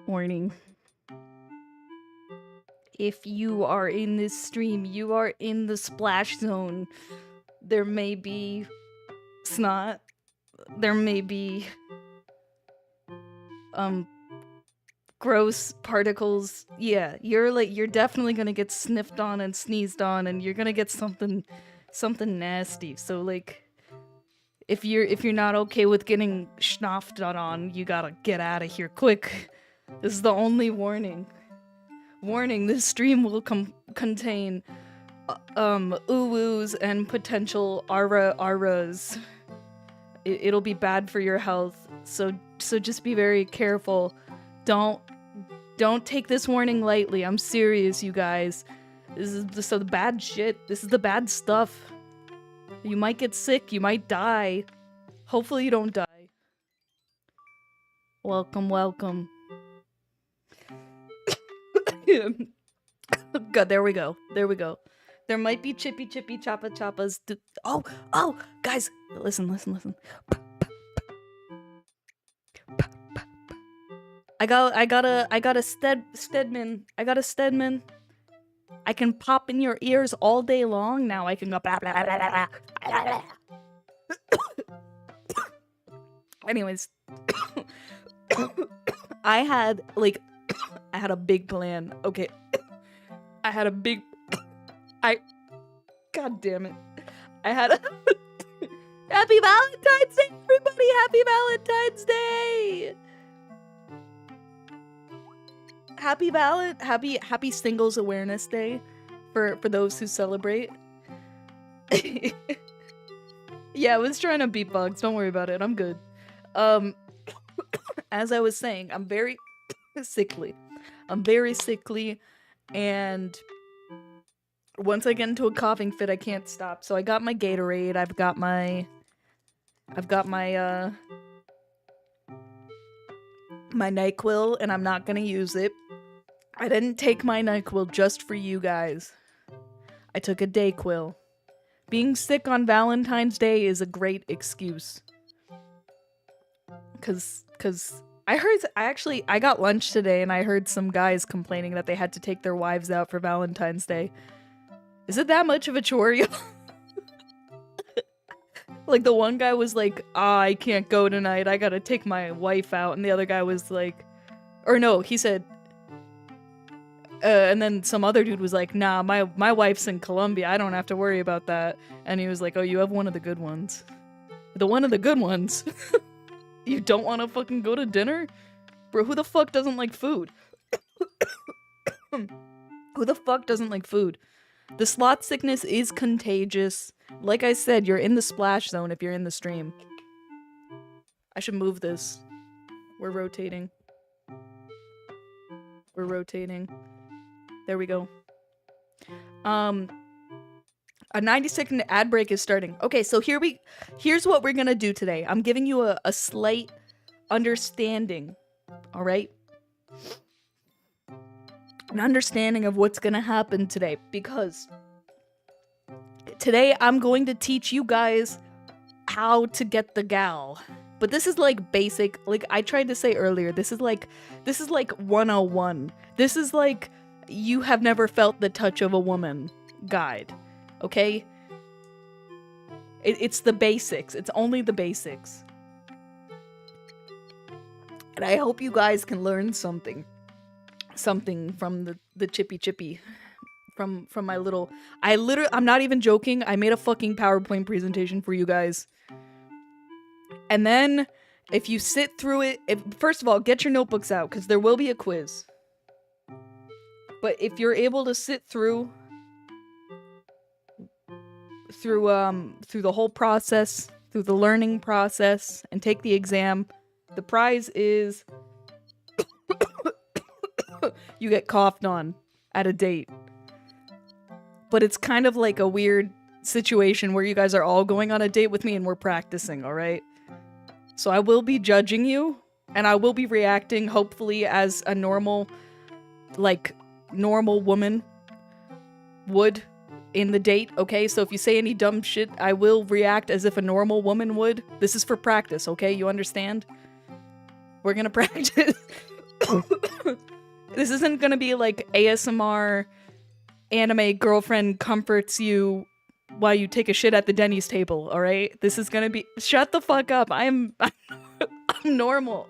Warning. If you are in this stream, you are in the splash zone. There may be snot. There may be gross particles. Yeah, you're definitely gonna get sniffed on and sneezed on, and you're gonna get something nasty. So like, if you're not okay with getting schnoffed on, you gotta get out of here quick. This is the only warning. Warning: this stream will contain uwus and potential aras. It'll be bad for your health. So just be very careful. Don't take this warning lightly. I'm serious, you guys. This is the bad shit. This is the bad stuff. You might get sick. You might die. Hopefully you don't die. Welcome, welcome. God, there we go. There we go. There might be chippy choppa choppas. Oh, guys, listen. I got a Stedman. I got a Stedman. I can pop in your ears all day long now. I can go blah blah blah blah blah. Anyways, I had a big plan. Okay. God damn it. I had a Happy Valentine's Day, everybody! Happy Valentine's Day! Happy Singles Awareness Day for those who celebrate. Yeah, I was trying to beatbox. Don't worry about it. I'm good. As I was saying, I'm very sickly. And once I get into a coughing fit, I can't stop. So I got my Gatorade. I've got my NyQuil, and I'm not gonna use it. I didn't take my NyQuil just for you guys. I took a Dayquil. Being sick on Valentine's Day is a great excuse. Cause I got lunch today and I heard some guys complaining that they had to take their wives out for Valentine's Day. Is it that much of a chore? Like, the one guy was like, I can't go tonight, I gotta take my wife out, and the other guy was like, or no, he said, and then some other dude was like, nah, my wife's in Colombia, I don't have to worry about that. And he was like, oh, you have one of the good ones. The one of the good ones? You don't want to fucking go to dinner? Bro, who the fuck doesn't like food? Who the fuck doesn't like food? The sloth sickness is contagious. Like I said, you're in the splash zone if you're in the stream. I should move this. We're rotating. There we go. A 90-second ad break is starting. Okay, so here's what we're gonna do today. I'm giving you a slight understanding, all right? An understanding of what's gonna happen today, because today I'm going to teach you guys how to get the gal. But this is like basic, like I tried to say earlier, this is like 101. This is like you have never felt the touch of a woman guide. Okay? It's the basics. It's only the basics. And I hope you guys can learn something from the chippy from my little, I'm not even joking, I made a fucking PowerPoint presentation for you guys. And then if you sit through it, first of all, get your notebooks out, because there will be a quiz. But if you're able to sit through the whole process, through the learning process, and take the exam, the prize is you get coughed on at a date. But it's kind of like a weird situation where you guys are all going on a date with me and we're practicing, alright? So I will be judging you, and I will be reacting, hopefully, as a normal woman would in the date, okay? So if you say any dumb shit, I will react as if a normal woman would. This is for practice, okay? You understand? We're gonna practice. This isn't gonna be like ASMR anime girlfriend comforts you while you take a shit at the Denny's table, alright? This is gonna be- shut the fuck up. I'm normal.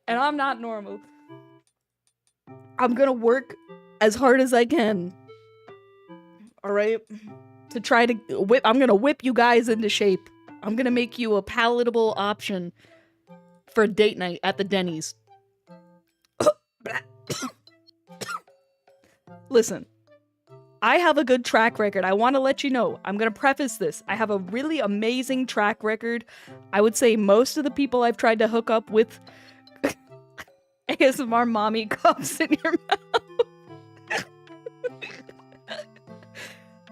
And I'm not normal. I'm gonna work as hard as I can. Alright? To try to whip- I'm gonna whip you guys into shape. I'm gonna make you a palatable option for a date night at the Denny's. Listen, I have a good track record. I want to let you know. I'm going to preface this. I have a really amazing track record. I would say most of the people I've tried to hook up with ASMR mommy cups in your mouth.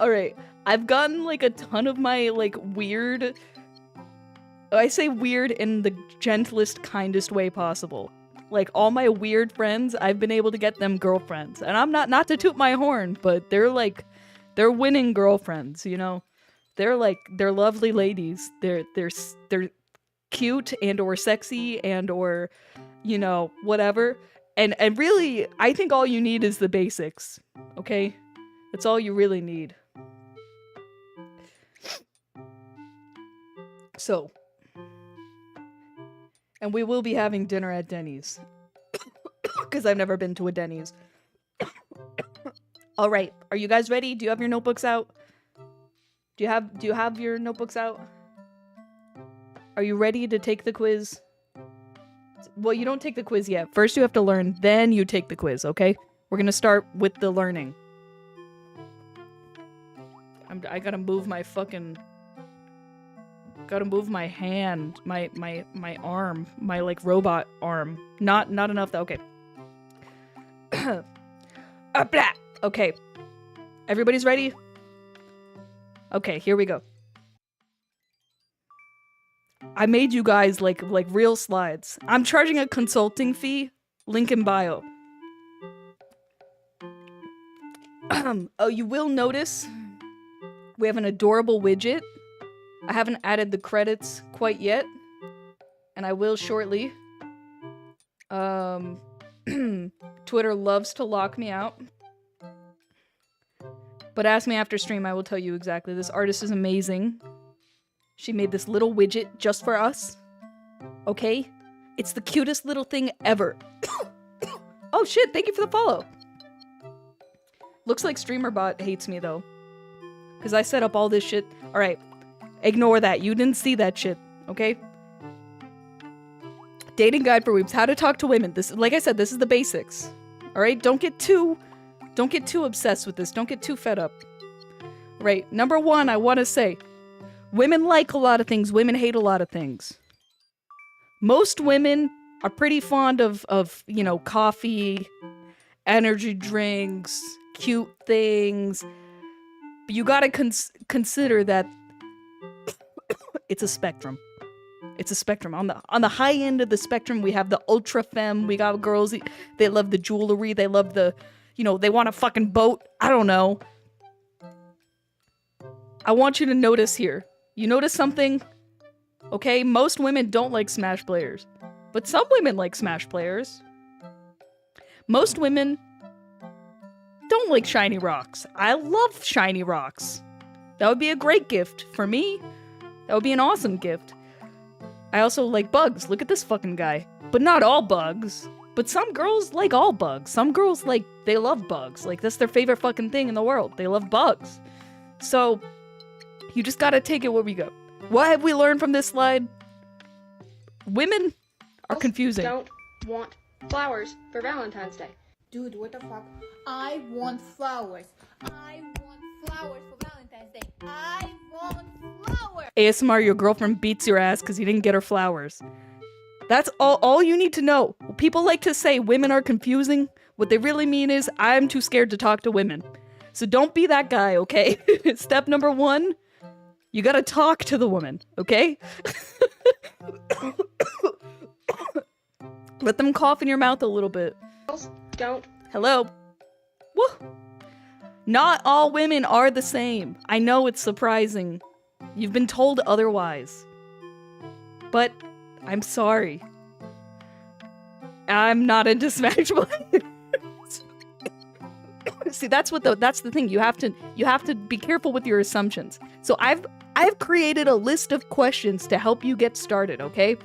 Alright, I've gotten like a ton of my like weird... I say weird in the gentlest, kindest way possible. Like, all my weird friends, I've been able to get them girlfriends. And I'm not to toot my horn, but they're like, they're winning girlfriends, you know? They're like, they're lovely ladies. They're cute and or sexy and or, you know, whatever. And really, I think all you need is the basics, okay? That's all you really need. So... and we will be having dinner at Denny's. Because I've never been to a Denny's. Alright, are you guys ready? Do you have your notebooks out? Do you have your notebooks out? Are you ready to take the quiz? Well, you don't take the quiz yet. First you have to learn, then you take the quiz, okay? We're gonna start with the learning. I gotta move my fucking... gotta move my hand, my arm, my like robot arm. Not enough though. Okay. Okay. Everybody's ready? Okay, here we go. I made you guys like real slides. I'm charging a consulting fee. Link in bio. Oh, you will notice we have an adorable widget. I haven't added the credits quite yet, and I will shortly. Twitter loves to lock me out. But ask me after stream, I will tell you exactly. This artist is amazing. She made this little widget just for us. Okay? It's the cutest little thing ever. Oh shit, thank you for the follow. Looks like StreamerBot hates me though. Because I set up all this shit. Alright. Ignore that. You didn't see that shit, okay? Dating guide for weebs. How to talk to women. This, like I said, this is the basics. All right? Don't get too obsessed with this. Don't get too fed up. Right. Number one, I want to say, women like a lot of things. Women hate a lot of things. Most women are pretty fond of you know, coffee, energy drinks, cute things. But you gotta consider that it's a spectrum. It's a spectrum. On the high end of the spectrum, we have the ultra femme. We got girls, they love the jewelry. They love the, you know, they want a fucking boat. I don't know. I want you to notice here. You notice something? Okay, most women don't like Smash players. But some women like Smash players. Most women don't like shiny rocks. I love shiny rocks. That would be a great gift for me. That would be an awesome gift. I also like bugs. Look at this fucking guy. But not all bugs. But some girls like all bugs. Some girls like, they love bugs. Like, that's their favorite fucking thing in the world. They love bugs. So, you just gotta take it where we go. What have we learned from this slide? Women are confusing. Don't want flowers for Valentine's Day. Dude, what the fuck? I want flowers. I want flowers for Valentine's Day. I want flowers. ASMR, your girlfriend beats your ass because you didn't get her flowers. That's all you need to know. People like to say women are confusing. What they really mean is, I'm too scared to talk to women. So don't be that guy, okay? Step number one, you gotta talk to the woman, okay? Let them cough in your mouth a little bit. Don't. Hello? Woo! Not all women are the same. I know it's surprising. You've been told otherwise. But I'm sorry. I'm not into Smash Bros. See, that's the thing. You have to be careful with your assumptions. So I've created a list of questions to help you get started, okay?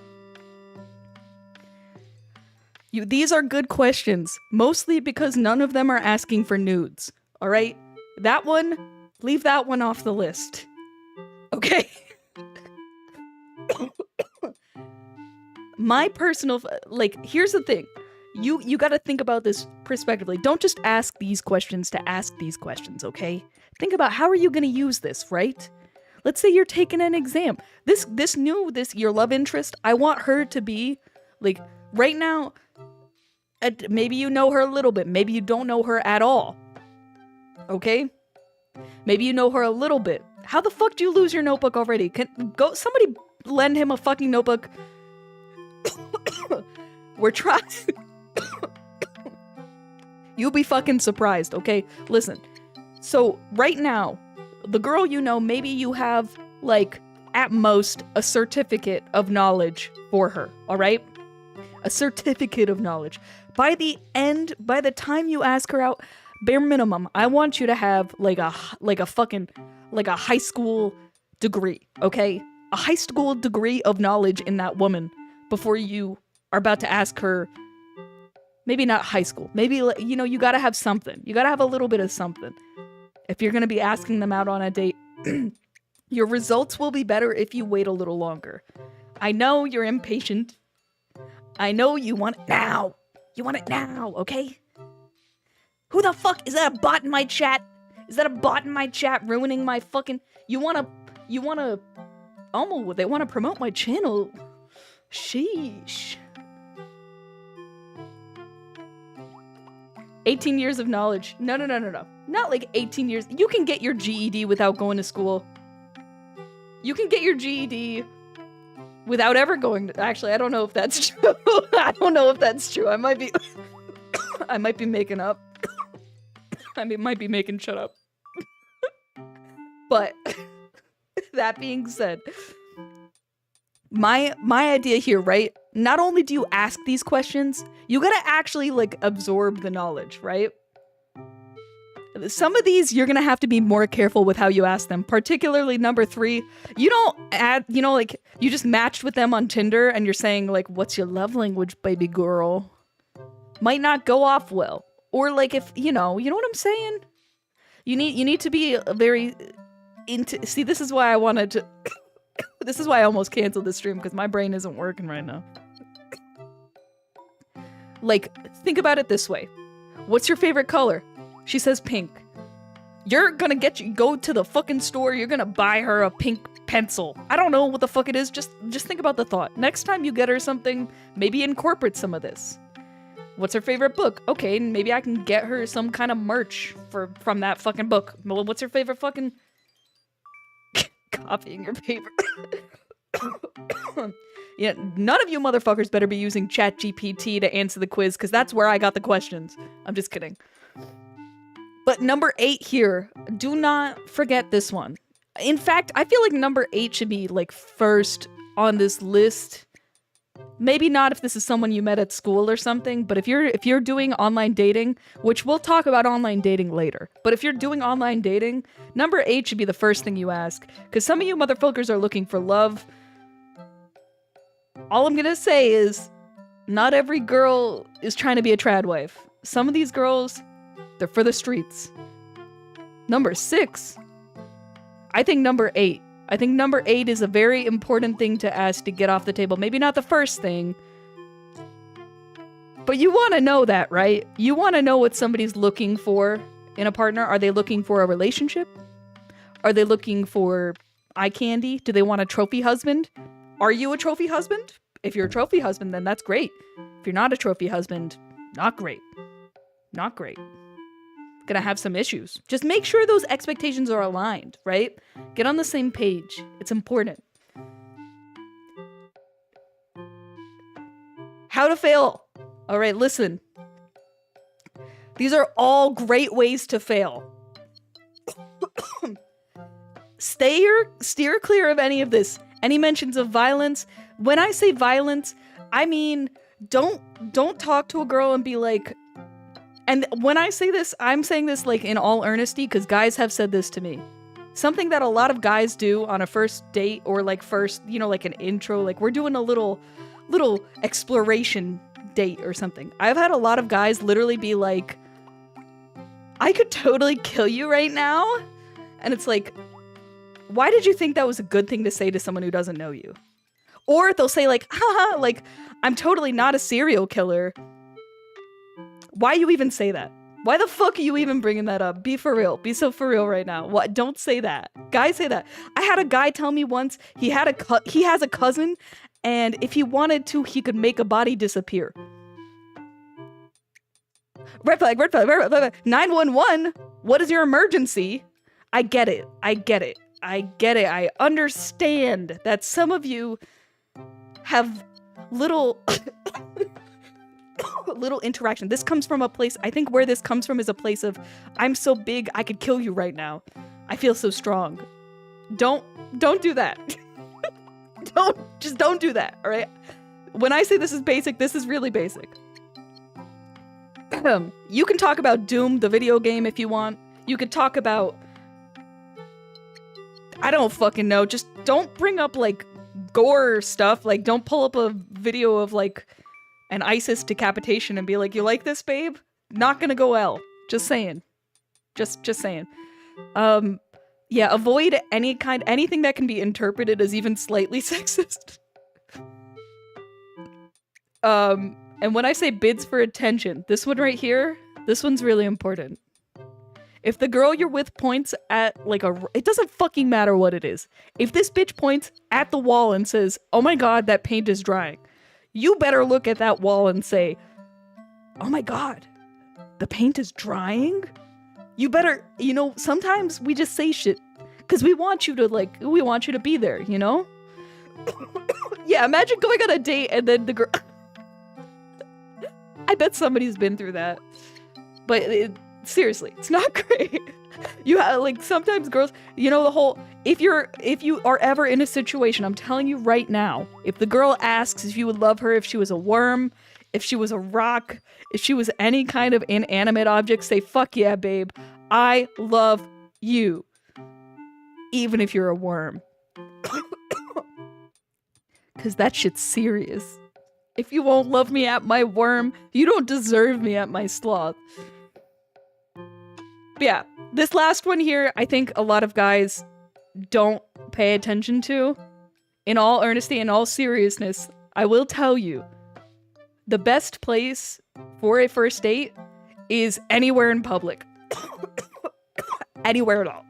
These are good questions, mostly because none of them are asking for nudes. All right? That one, leave that one off the list. Okay? My personal, like, here's the thing. You got to think about this prospectively. Don't just ask these questions to ask these questions, okay? Think about how are you going to use this, right? Let's say you're taking an exam. Your love interest, I want her to be, like, right now, maybe you know her a little bit. Maybe you don't know her at all. Okay? Maybe you know her a little bit. How the fuck do you lose your notebook already? Somebody lend him a fucking notebook. We're trying. You'll be fucking surprised, okay? Listen. So, right now, the girl you know, maybe you have, like, at most, a certificate of knowledge for her, alright? A certificate of knowledge. By the time you ask her out, bare minimum, I want you to have, like a high school degree, okay? A high school degree of knowledge in that woman before you are about to ask her. Maybe not high school. Maybe, you know, you gotta have something. You gotta have a little bit of something. If you're gonna be asking them out on a date, your results will be better if you wait a little longer. I know you're impatient. I know you want it now. You want it now, okay? Who the fuck? Is that a bot in my chat? Is that a bot in my chat ruining my fucking... You wanna... Oh, they wanna promote my channel. Sheesh. 18 years of knowledge. No. Not like 18 years. You can get your GED without going to school. You can get your GED without ever going to... Actually, I don't know if that's true. I don't know if that's true. I might be... I might be making up. I might be making shut up. But that being said, my idea here, right? Not only do you ask these questions, you gotta actually, like, absorb the knowledge, right? Some of these, you're gonna have to be more careful with how you ask them. Particularly number 3, you don't add, you know, like, you just matched with them on Tinder and you're saying, like, what's your love language, baby girl? Might not go off well. Or, like, if, you know what I'm saying? You need to be very into... See, this is why I wanted to... This is why I almost canceled this stream, because my brain isn't working right now. Like, think about it this way. What's your favorite color? She says pink. You're gonna go to the fucking store, you're gonna buy her a pink pencil. I don't know what the fuck it is, just think about the thought. Next time you get her something, maybe incorporate some of this. What's her favorite book? Okay, maybe I can get her some kind of merch from that fucking book. Well, what's her favorite fucking... Copying your paper. Yeah, none of you motherfuckers better be using ChatGPT to answer the quiz, because that's where I got the questions. I'm just kidding. But number 8 here, do not forget this one. In fact, I feel like number 8 should be, like, first on this list. Maybe not if this is someone you met at school or something, but if you're doing online dating, which we'll talk about online dating later, but if you're doing online dating, number 8 should be the first thing you ask, because some of you motherfuckers are looking for love. All I'm gonna say is, not every girl is trying to be a trad wife. Some of these girls, they're for the streets. Number 6. I think number 8. I think number 8 is a very important thing to ask to get off the table. Maybe not the first thing, but you want to know that, right? You want to know what somebody's looking for in a partner. Are they looking for a relationship? Are they looking for eye candy? Do they want a trophy husband? Are you a trophy husband? If you're a trophy husband, then that's great. If you're not a trophy husband, not great. Not great. Gonna have some issues. Just make sure those expectations are aligned, right? Get on the same page. It's important. How to fail. All right, listen. These are all great ways to fail. Steer clear of any of this. Any mentions of violence. When I say violence, I mean don't talk to a girl and be like, and when I say this, I'm saying this like in all earnesty because guys have said this to me. Something that a lot of guys do on a first date or like first, you know, like an intro, like we're doing a little exploration date or something. I've had a lot of guys literally be like, I could totally kill you right now. And it's like, why did you think that was a good thing to say to someone who doesn't know you? Or they'll say like, haha, like, I'm totally not a serial killer. Why you even say that? Why the fuck are you even bringing that up? Be for real. Be so for real right now. What? Don't say that. Guys say that. I had a guy tell me once he has a cousin, and if he wanted to, he could make a body disappear. Red flag, red flag, red flag. 911. What is your emergency? I get it. I get it. I get it. I understand that some of you have little interaction. This comes from a place, I think where this comes from is a place of, I'm so big, I could kill you right now. I feel so strong. Don't do that. Don't do that, all right? When I say this is basic, this is really basic. You can talk about Doom, the video game, if you want. You could talk about, I don't fucking know, just don't bring up, like, gore stuff. Like, don't pull up a video of, like, an ISIS decapitation and be like, you like this, babe? Not gonna go well. Just saying. Just saying. Yeah, avoid anything that can be interpreted as even slightly sexist. And when I say bids for attention, this one right here, this one's really important. If the girl you're with points at, like, it doesn't fucking matter what it is. If this bitch points at the wall and says, oh my god, that paint is drying, you better look at that wall and say, oh my god, the paint is drying? You better, you know, sometimes we just say shit because we want you to be there, you know? Yeah, imagine going on a date and then the girl... I bet somebody's been through that. But seriously, it's not great. You have, like, sometimes girls, you know, the whole, if you are ever in a situation, I'm telling you right now, if the girl asks if you would love her if she was a worm, if she was a rock, if she was any kind of inanimate object, say, fuck yeah, babe, I love you. Even if you're a worm. Because that shit's serious. If you won't love me at my worm, you don't deserve me at my sloth. But yeah, this last one here, I think a lot of guys don't pay attention to. In all earnesty, in all seriousness, I will tell you, the best place for a first date is anywhere in public. Anywhere at all.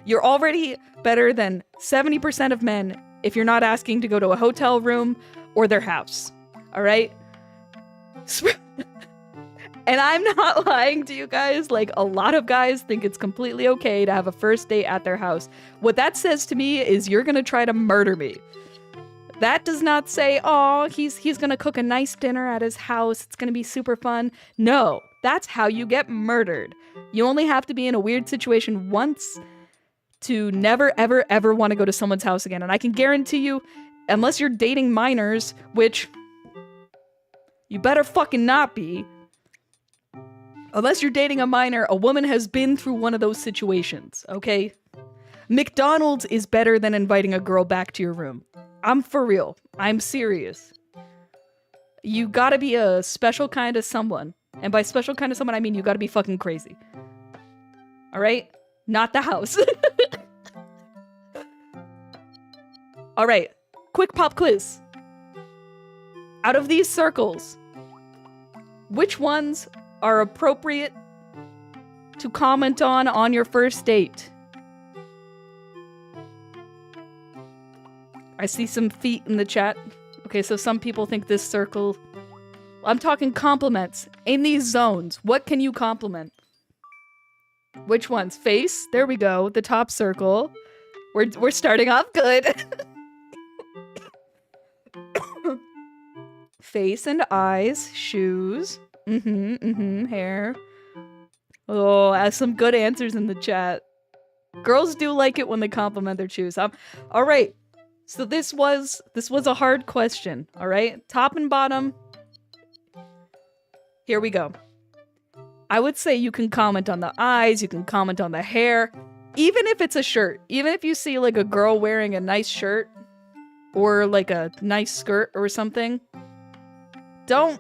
You're already better than 70% of men if you're not asking to go to a hotel room or their house. All right? And I'm not lying to you guys. Like, a lot of guys think it's completely okay to have a first date at their house. What that says to me is you're gonna try to murder me. That does not say, oh, he's gonna cook a nice dinner at his house. It's gonna be super fun. No, that's how you get murdered. You only have to be in a weird situation once to never, ever, ever want to go to someone's house again. And I can guarantee you, unless you're dating minors, which you better fucking not be, unless you're dating a minor, a woman has been through one of those situations, okay? McDonald's is better than inviting a girl back to your room. I'm for real. I'm serious. You gotta be a special kind of someone. And by special kind of someone, I mean you gotta be fucking crazy. Alright? Not the house. Alright. Quick pop quiz. Out of these circles, which ones are appropriate to comment on your first date? I see some feet in the chat. Okay, so some people think this circle... I'm talking compliments. In these zones, what can you compliment? Which ones? Face? There we go. The top circle. We're starting off good. Face and eyes. Shoes. Hair. Oh, I have some good answers in the chat. Girls do like it when they compliment their shoes. All right. So this was a hard question, all right? Top and bottom. Here we go. I would say you can comment on the eyes, you can comment on the hair, even if it's a shirt. Even if you see like a girl wearing a nice shirt or like a nice skirt or something. Don't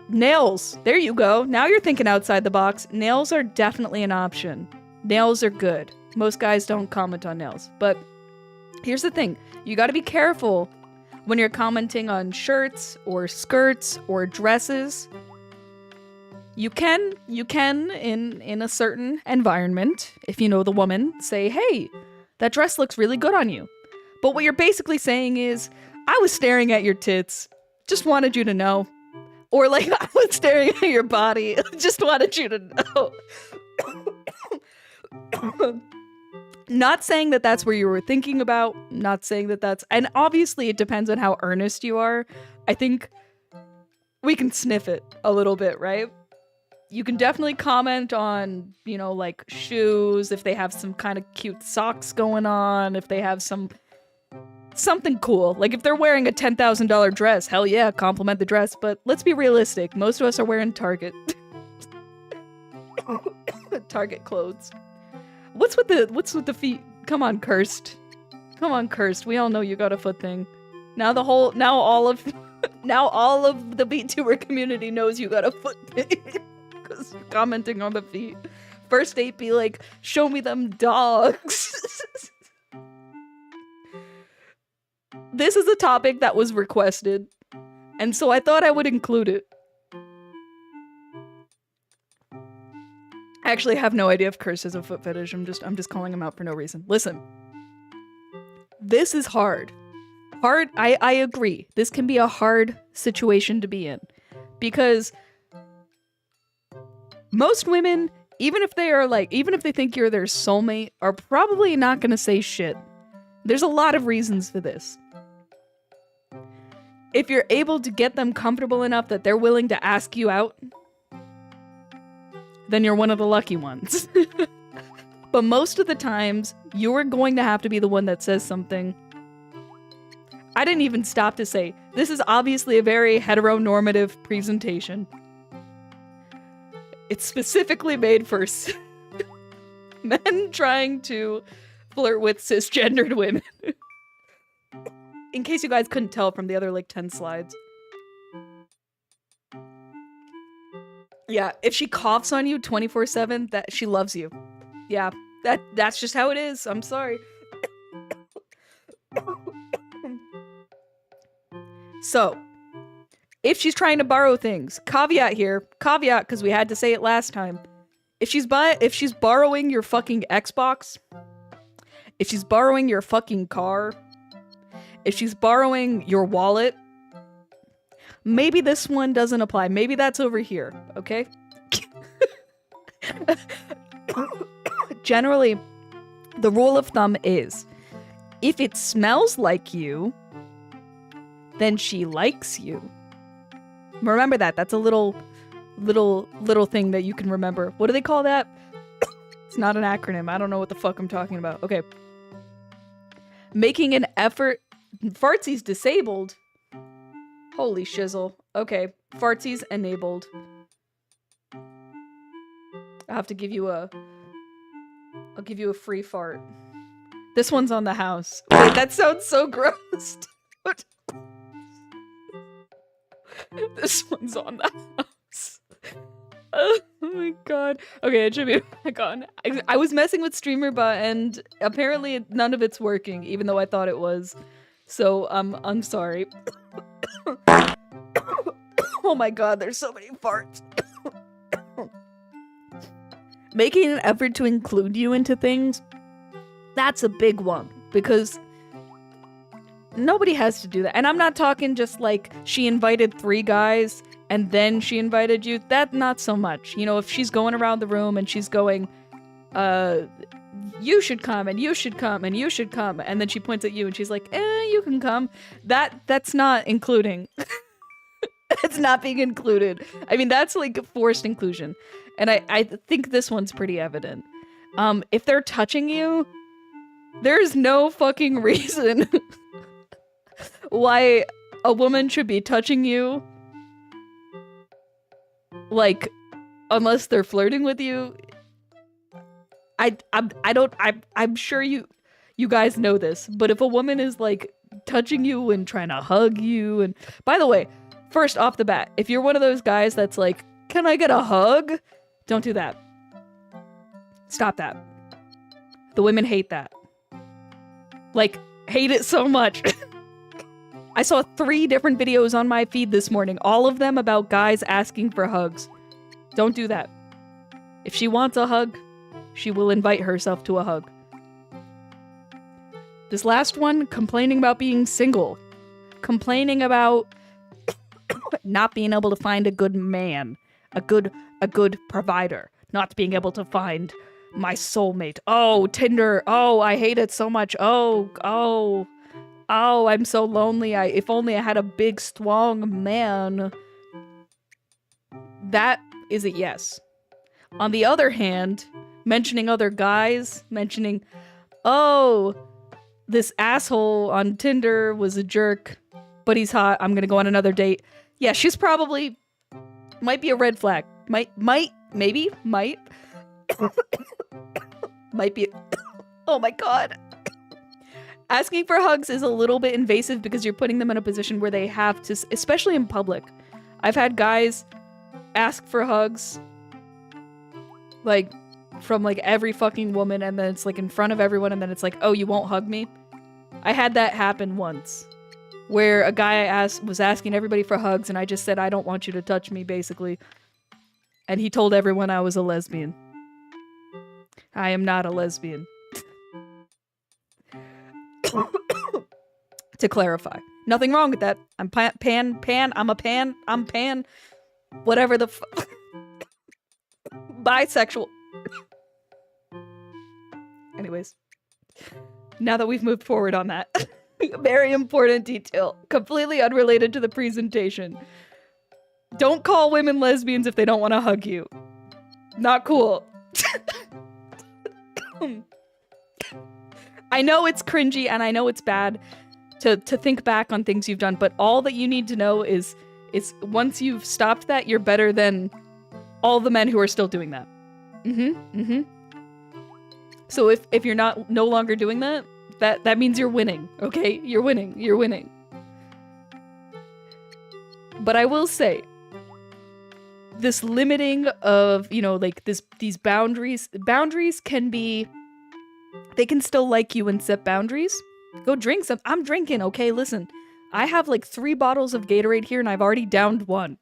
nails. There you go. Now you're thinking outside the box. Nails are definitely an option. Nails are good. Most guys don't comment on nails, but here's the thing. You got to be careful when you're commenting on shirts or skirts or dresses. You can in a certain environment, if you know the woman, say, "Hey, that dress looks really good on you." But what you're basically saying is, "I was staring at your tits. Just wanted you to know." Or like, "I was staring at your body. Just wanted you to know." Not saying that that's where you were thinking about, not saying that that's... And obviously it depends on how earnest you are. I think we can sniff it a little bit, right? You can definitely comment on, you know, like shoes, if they have some kind of cute socks going on, if they have something cool. Like if they're wearing a $10,000 dress, hell yeah, compliment the dress. But let's be realistic. Most of us are wearing Target. Target clothes. What's with the feet? Come on, Cursed. Come on, Cursed. We all know you got a foot thing. Now all of the VTuber community knows you got a foot thing. Because you're commenting on the feet. First date be like, "Show me them dogs." This is a topic that was requested, and so I thought I would include it. I actually have no idea if Curse is a foot fetish. I'm just calling him out for no reason. Listen. This is hard. I agree. This can be a hard situation to be in. Because most women, even if they think you're their soulmate, are probably not gonna say shit. There's a lot of reasons for this. If you're able to get them comfortable enough that they're willing to ask you out, then you're one of the lucky ones. But most of the times, you're going to have to be the one that says something. I didn't even stop to say, this is obviously a very heteronormative presentation. It's specifically made for men trying to flirt with cisgendered women. In case you guys couldn't tell from the other, like, 10 slides. Yeah, if she coughs on you 24/7, that she loves you. Yeah, that's just how it is. I'm sorry. So, if she's trying to borrow things, caveat here, because we had to say it last time. If she's borrowing your fucking Xbox, if she's borrowing your fucking car, if she's borrowing your wallet, maybe this one doesn't apply. Maybe that's over here, okay? Generally, the rule of thumb is, if it smells like you, then she likes you. Remember that. That's a little thing that you can remember. What do they call that? It's not an acronym. I don't know what the fuck I'm talking about. Okay. Making an effort. Fartsy's disabled. Holy shizzle. Okay. Fartsy's enabled. I'll have to give you a... I'll give you a free fart. This one's on the house. Wait, that sounds so gross. This one's on the house. Oh my god. Okay, it should be back on. I was messing with StreamerBot and apparently none of it's working, even though I thought it was. So, I'm sorry. Oh my god, there's so many farts. Making an effort to include you into things, that's a big one. Because nobody has to do that. And I'm not talking just like she invited 3 guys and then she invited you. That not so much. You know, if she's going around the room and she's going, you should come and you should come and you should come. And then she points at you and she's like, you can come. That's not including. It's not being included. I mean, that's like forced inclusion. And I think this one's pretty evident. If they're touching you, There's no fucking reason why a woman should be touching you, like, unless they're flirting with you. I'm sure you guys know this, but if a woman is like touching you and trying to hug you, and by the way, first off the bat, if you're one of those guys that's like, can I get a hug? Don't do that. Stop that. The women hate that. Like, hate it so much. I saw 3 different videos on my feed this morning, all of them about guys asking for hugs. Don't do that. If she wants a hug, she will invite herself to a hug. This last one, complaining about being single. Complaining about not being able to find a good man. A good provider. Not being able to find my soulmate. Oh, Tinder. Oh, I hate it so much. Oh, I'm so lonely. If only I had a big, strong man. That is a yes. On the other hand, mentioning other guys, mentioning, oh, this asshole on Tinder was a jerk, but he's hot. I'm gonna go on another date. Yeah, she's probably, might be a red flag. Might be. Oh my god. Asking for hugs is a little bit invasive because you're putting them in a position where they have to, especially in public. I've had guys ask for hugs, like, from like every fucking woman, and then it's like in front of everyone, and then it's like, oh, you won't hug me? I had that happen once, where a guy was asking everybody for hugs, and I just said, I don't want you to touch me, basically. And he told everyone I was a lesbian. I am not a lesbian. To clarify. Nothing wrong with that. I'm I'm pan. Whatever the fuck. Bisexual. Anyways. Now that we've moved forward on that. Very important detail. Completely unrelated to the presentation. Don't call women lesbians if they don't want to hug you. Not cool. I know it's cringy and I know it's bad to think back on things you've done, but all that you need to know is once you've stopped that, you're better than all the men who are still doing that. So if you're no longer doing that, that means you're winning, okay? You're winning. But I will say, this limiting of, like these boundaries can be, they can still like you and set boundaries. Go drink some. I'm drinking, okay? Listen, I have like 3 bottles of Gatorade here and I've already downed 1.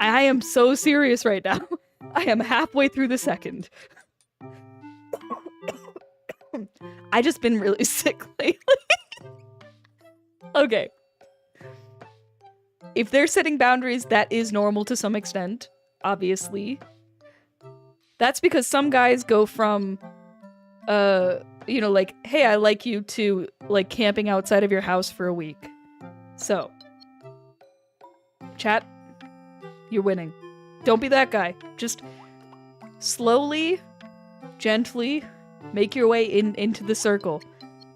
I am so serious right now. I am halfway through the second. I just been really sick lately. Okay. If they're setting boundaries, that is normal to some extent, obviously. That's because some guys go from, like, hey, I like you, to, like, camping outside of your house for a week. So, chat, you're winning. Don't be that guy. Just slowly, gently, make your way into the circle.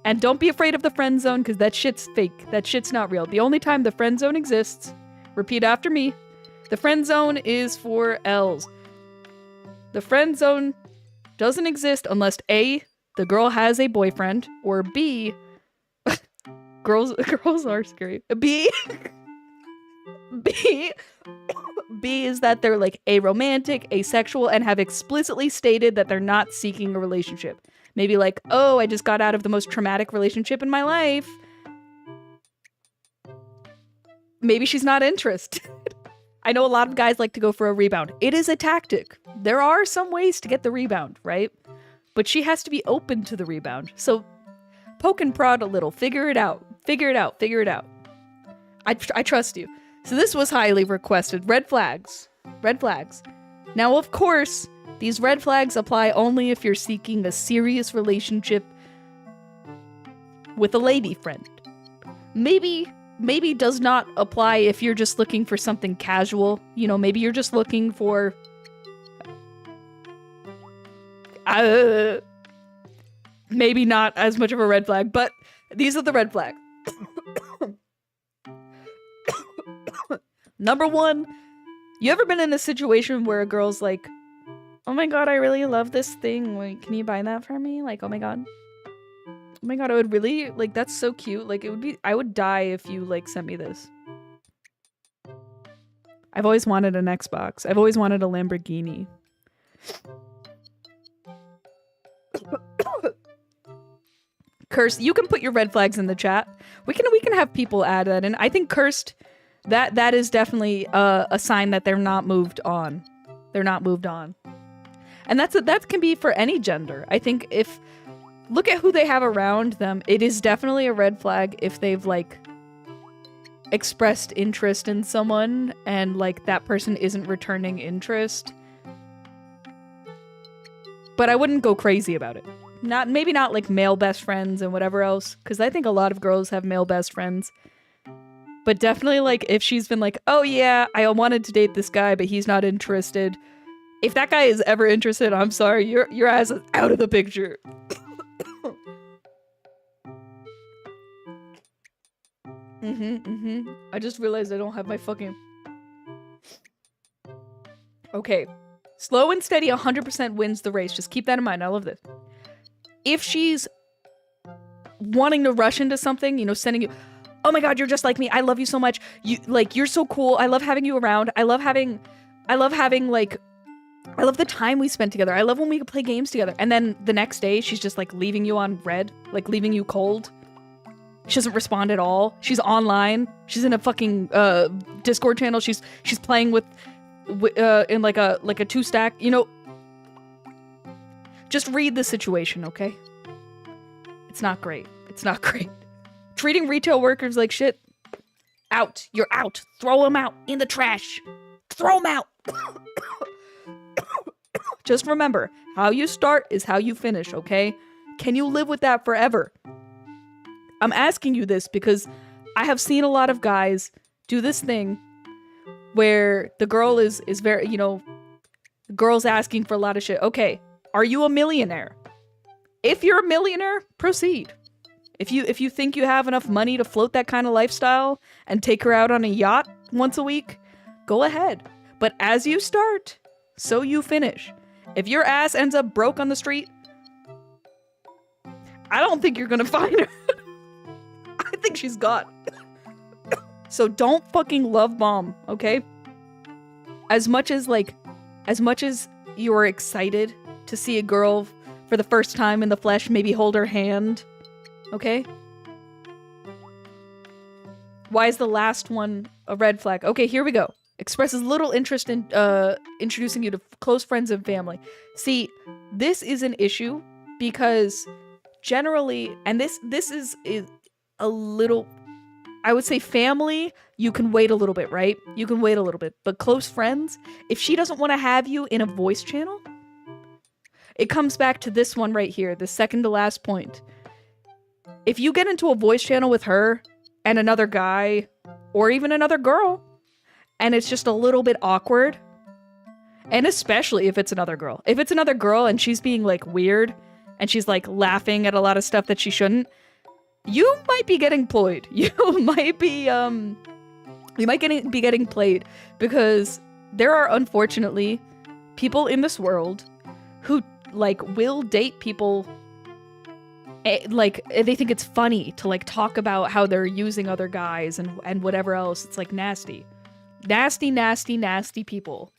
And don't be afraid of the friend zone, because that shit's fake. That shit's not real. The only time the friend zone exists, repeat after me, the friend zone is for L's. The friend zone doesn't exist unless A, the girl has a boyfriend, or B, girls are scary. B is that they're like aromantic, asexual, and have explicitly stated that they're not seeking a relationship. Maybe like, oh, I just got out of the most traumatic relationship in my life. Maybe she's not interested. I know a lot of guys like to go for a rebound. It is a tactic. There are some ways to get the rebound, right? But she has to be open to the rebound. So poke and prod a little. Figure it out. I trust you. So this was highly requested. Red flags. Now, of course, these red flags apply only if you're seeking a serious relationship with a lady friend. Maybe does not apply if you're just looking for something casual. Maybe you're just looking for... maybe not as much of a red flag, but these are the red flags. Number one, you ever been in a situation where a girl's like, oh my god, I really love this thing. Like, can you buy that for me? Like, oh my god. Oh my god, I would really, like, that's so cute. Like, it would be, I would die if you, like, sent me this. I've always wanted an Xbox. I've always wanted a Lamborghini. Cursed, you can put your red flags in the chat. We can have people add that in. I think cursed, that is definitely a sign that they're not moved on. They're not moved on. And that can be for any gender. I think if, look at who they have around them, it is definitely a red flag if they've like expressed interest in someone and like that person isn't returning interest. But I wouldn't go crazy about it. Maybe not like male best friends and whatever else, because I think a lot of girls have male best friends. But definitely like if she's been like, oh yeah, I wanted to date this guy, but he's not interested. If that guy is ever interested, I'm sorry, your ass is out of the picture. I just realized I don't have my fucking... Okay. Slow and steady 100% wins the race. Just keep that in mind. I love this. If she's wanting to rush into something, you know, sending you, oh my god, you're just like me. I love you so much. You're so cool. I love having you around. I love having like, I love the time we spent together. I love when we could play games together. And then the next day, she's just like leaving you on red, like leaving you cold. She doesn't respond at all. She's online. She's in a fucking Discord channel. She's playing with in like a two-stack. You know, just read the situation, okay? It's not great. It's not great. Treating retail workers like shit. Out. You're out. Throw them out in the trash. Throw them out. Just remember, how you start is how you finish, okay? Can you live with that forever? I'm asking you this because I have seen a lot of guys do this thing where the girl is very, you know, the girl's asking for a lot of shit. Okay, are you a millionaire? If you're a millionaire, proceed. If you think you have enough money to float that kind of lifestyle and take her out on a yacht once a week, go ahead. But as you start, so you finish. If your ass ends up broke on the street, I don't think you're gonna find her. I think she's gone. So don't fucking love bomb, okay? As much as you are excited to see a girl for the first time in the flesh, maybe hold her hand, okay? Why is the last one a red flag? Okay, here we go. Expresses little interest in introducing you to close friends and family. See, this is an issue because generally, and this is a little, I would say family, you can wait a little bit, right? You can wait a little bit. But close friends, if she doesn't want to have you in a voice channel, it comes back to this one right here, the second to last point. If you get into a voice channel with her and another guy, or even another girl, and it's just a little bit awkward, and especially if it's another girl. If it's another girl and she's being like weird, and she's like laughing at a lot of stuff that she shouldn't, you might be getting ployed. You might be getting played, because there are unfortunately people in this world who like will date people like they think it's funny to like talk about how they're using other guys and whatever else. It's like nasty people.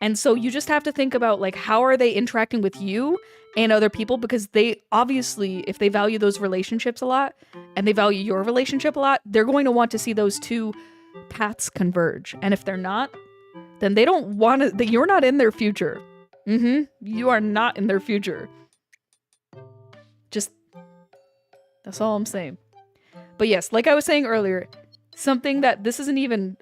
And so you just have to think about like how are they interacting with you and other people, because they obviously, if they value those relationships a lot and they value your relationship a lot, they're going to want to see those two paths converge. And if they're not, then they don't want to, you're not in their future. You are not in their future. Just, that's all I'm saying. But yes, like I was saying earlier, something that this isn't even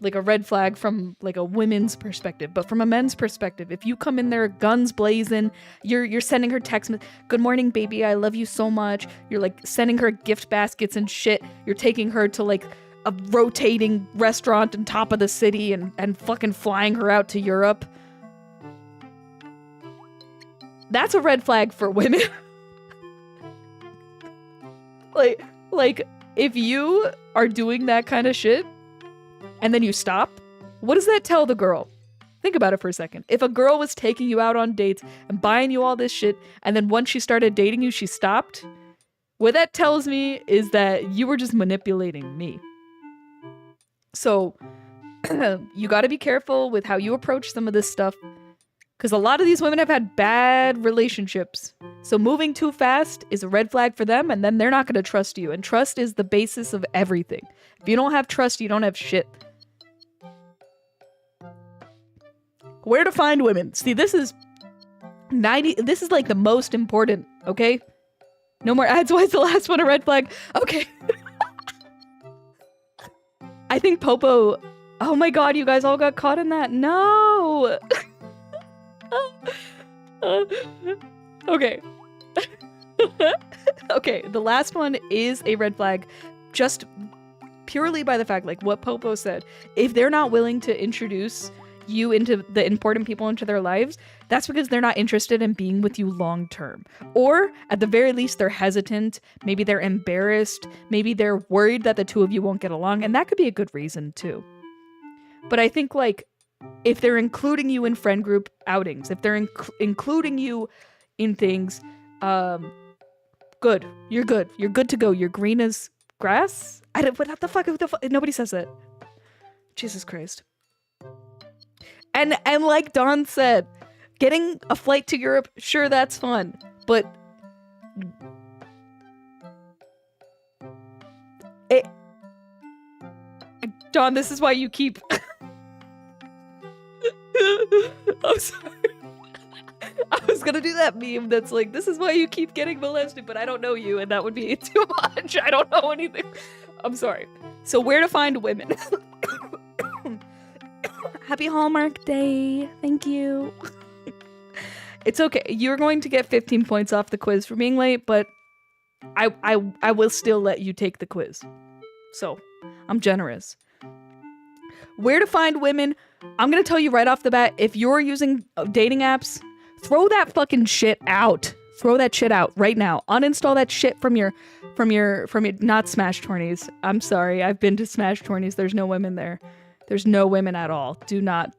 like a red flag from like a women's perspective, but from a men's perspective, if you come in there guns blazing, you're sending her text, good morning baby, I love you so much, you're like sending her gift baskets and shit, you're taking her to like a rotating restaurant on top of the city and fucking flying her out to Europe. That's a red flag for women. like if you are doing that kind of shit and then you stop, what does that tell the girl? Think about it for a second. If a girl was taking you out on dates and buying you all this shit, and then once she started dating you, she stopped, what that tells me is that you were just manipulating me. So you got to be careful with how you approach some of this stuff, because a lot of these women have had bad relationships. So moving too fast is a red flag for them, and then they're not going to trust you. And trust is the basis of everything. If you don't have trust, you don't have shit. Where to find women? See, this is like the most important, okay? No more ads. Why is the last one a red flag? Okay. I think Popo... Oh my god, you guys all got caught in that. No! Okay. Okay, the last one is a red flag. Just purely by the fact, like what Popo said. If they're not willing to introduce you into the important people into their lives, that's because they're not interested in being with you long term. Or at the very least, they're hesitant. Maybe they're embarrassed. Maybe they're worried that the two of you won't get along. And that could be a good reason too. But I think like if they're including you in friend group outings, if they're including you in things, good. You're good. You're good to go. You're green as grass. What the fuck? Nobody says that. Jesus Christ. And like Dawn said, getting a flight to Europe, sure, that's fun. But Dawn, this is why you keep... I'm sorry. I was gonna do that meme that's like, this is why you keep getting molested, but I don't know you, and that would be too much. I don't know anything. I'm sorry. So where to find women? Happy Hallmark Day. Thank you. It's okay. You're going to get 15 points off the quiz for being late, but I will still let you take the quiz. So, I'm generous. Where to find women? I'm going to tell you right off the bat, if you're using dating apps, throw that fucking shit out. Throw that shit out right now. Uninstall that shit from your not Smash tourneys. I'm sorry. I've been to Smash tourneys. There's no women there. There's no women at all. Do not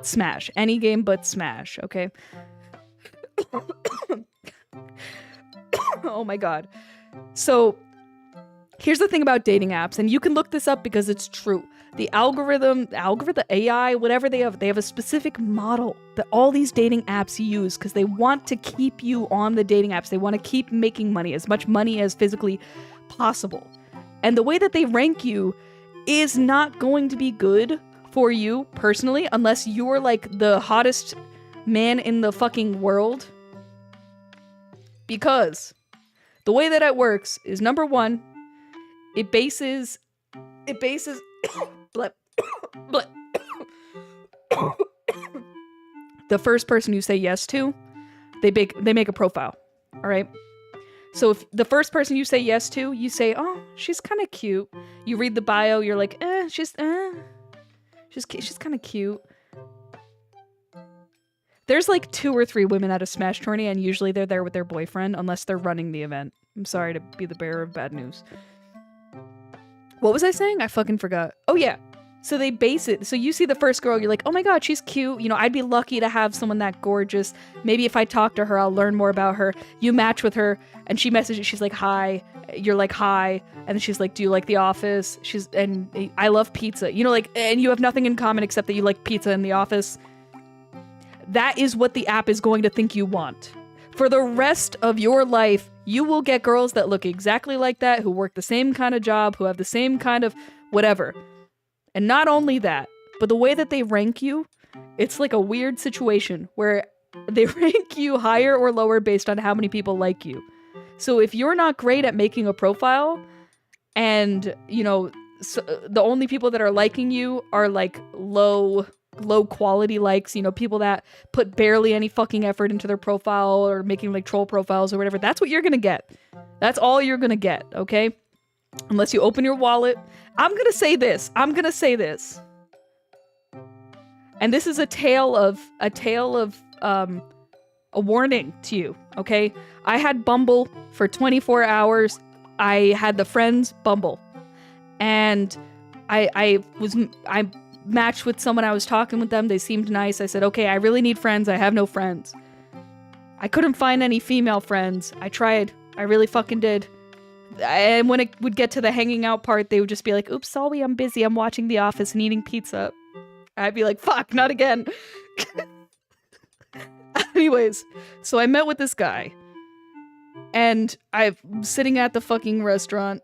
Smash. Any game but Smash, okay? Oh my god. So, here's the thing about dating apps, and you can look this up because it's true. The algorithm, AI, whatever they have a specific model that all these dating apps use because they want to keep you on the dating apps. They want to keep making money, as much money as physically possible. And the way that they rank you is not going to be good for you personally unless you're like the hottest man in the fucking world. Because the way that it works is, number one, it bases bleh, bleh. The first person you say yes to, they make a profile. All right. So if the first person you say yes to, you say, oh, she's kind of cute. You read the bio, you're like, she's kind of cute. There's like 2 or 3 women at a Smash tourney, and usually they're there with their boyfriend, unless they're running the event. I'm sorry to be the bearer of bad news. What was I saying? I fucking forgot. Oh yeah. So they base it. So you see the first girl, you're like, oh my god, she's cute. You know, I'd be lucky to have someone that gorgeous. Maybe if I talk to her, I'll learn more about her. You match with her, and she messages, she's like, hi. You're like, hi. And she's like, do you like The Office? And I love pizza. You know, like, and you have nothing in common except that you like pizza in The Office. That is what the app is going to think you want. For the rest of your life, you will get girls that look exactly like that, who work the same kind of job, who have the same kind of whatever. And not only that, but the way that they rank you, it's like a weird situation where they rank you higher or lower based on how many people like you. So if you're not great at making a profile, and, you know, so the only people that are liking you are like low quality likes, you know, people that put barely any fucking effort into their profile or making like troll profiles or whatever, that's what you're gonna get. That's all you're gonna get, okay? Unless you open your wallet. I'm gonna say this. And this is a tale of a warning to you, okay? I had Bumble for 24 hours. I had the friends Bumble. And I matched with someone. I was talking with them. They seemed nice. I said, okay, I really need friends. I have no friends. I couldn't find any female friends. I tried. I really fucking did. And when it would get to the hanging out part, they would just be like, oops, sorry, I'm busy. I'm watching The Office and eating pizza. I'd be like, fuck, not again. Anyways, so I met with this guy. And I'm sitting at the fucking restaurant.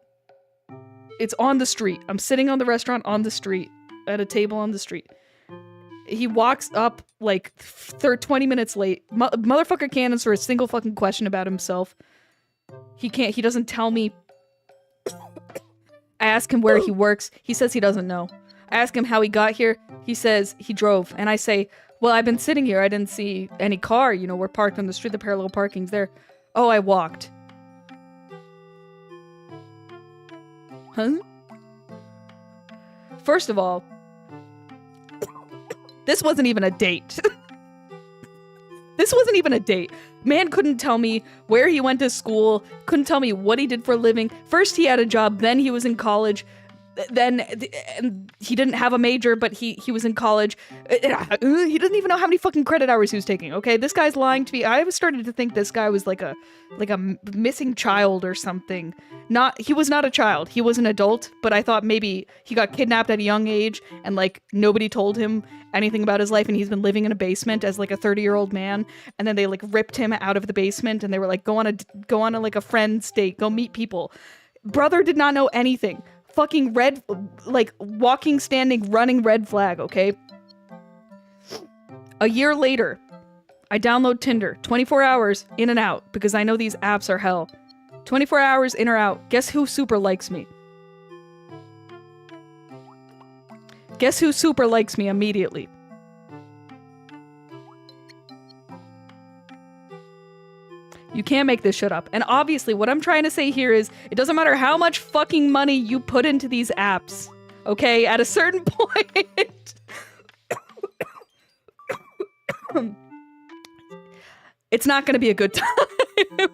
It's on the street. I'm sitting on the restaurant on the street. At a table on the street. He walks up like 20 minutes late. Motherfucker can't answer a single fucking question about himself. He doesn't tell me. I ask him where he works. He says he doesn't know. I ask him how he got here. He says he drove. And I say, well, I've been sitting here. I didn't see any car. You know, we're parked on the street. The parallel parking's there. Oh, I walked. Huh? First of all, this wasn't even a date. This wasn't even a date. Man couldn't tell me where he went to school, couldn't tell me what he did for a living. First he had a job, then he was in college. Then he didn't have a major, but he was in college. He doesn't even know how many fucking credit hours he was taking, okay? This guy's lying to me. I was starting to think this guy was like a missing child or something. He was not a child. He was an adult, but I thought maybe he got kidnapped at a young age and like nobody told him anything about his life and he's been living in a basement as like a 30-year-old man, and then they like ripped him out of the basement and they were like, go on a like a friend's date, go meet people. Brother did not know anything. Fucking red, like, walking, standing, running red flag, okay? A year later, I download Tinder. 24 hours, in and out, because I know these apps are hell. 24 hours, in or out. Guess who super likes me? Guess who super likes me immediately? You can't make this shit up. And obviously, what I'm trying to say here is, it doesn't matter how much fucking money you put into these apps, okay? At a certain point, it's not gonna be a good time.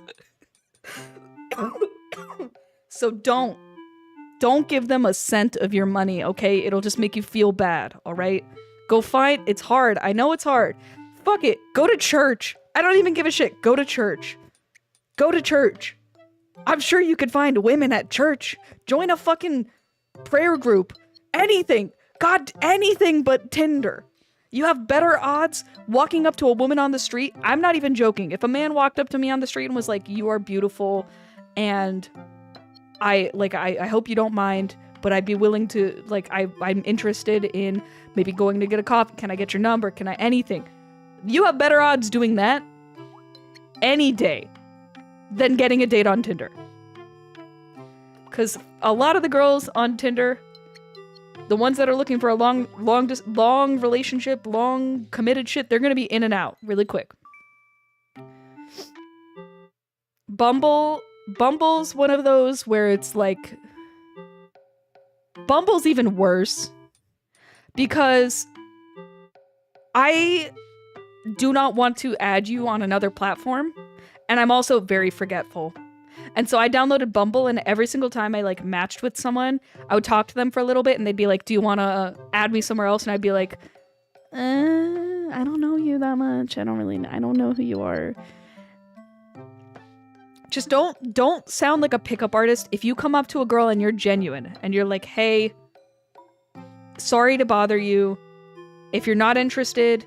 So don't give them a cent of your money, okay? It'll just make you feel bad, alright? Go find, it's hard. I know it's hard. Fuck it. Go to church. I don't even give a shit. Go to church. Go to church. I'm sure you could find women at church. Join a fucking prayer group. Anything. God, anything but Tinder. You have better odds walking up to a woman on the street. I'm not even joking. If a man walked up to me on the street and was like, you are beautiful, and I hope you don't mind, but I'd be willing to, like, I'm interested in maybe going to get a coffee. Can I get your number? Can I anything? You have better odds doing that any day than getting a date on Tinder. Because a lot of the girls on Tinder, the ones that are looking for a long relationship, long committed shit, they're going to be in and out really quick. Bumble's one of those where it's like, Bumble's even worse because I do not want to add you on another platform, and I'm also very forgetful. And so I downloaded Bumble, and every single time I like matched with someone, I would talk to them for a little bit and they'd be like, do you want to add me somewhere else? And I'd be like, I don't know you that much. I don't know who you are. Just don't sound like a pickup artist. If you come up to a girl and you're genuine and you're like, hey, sorry to bother you. If you're not interested,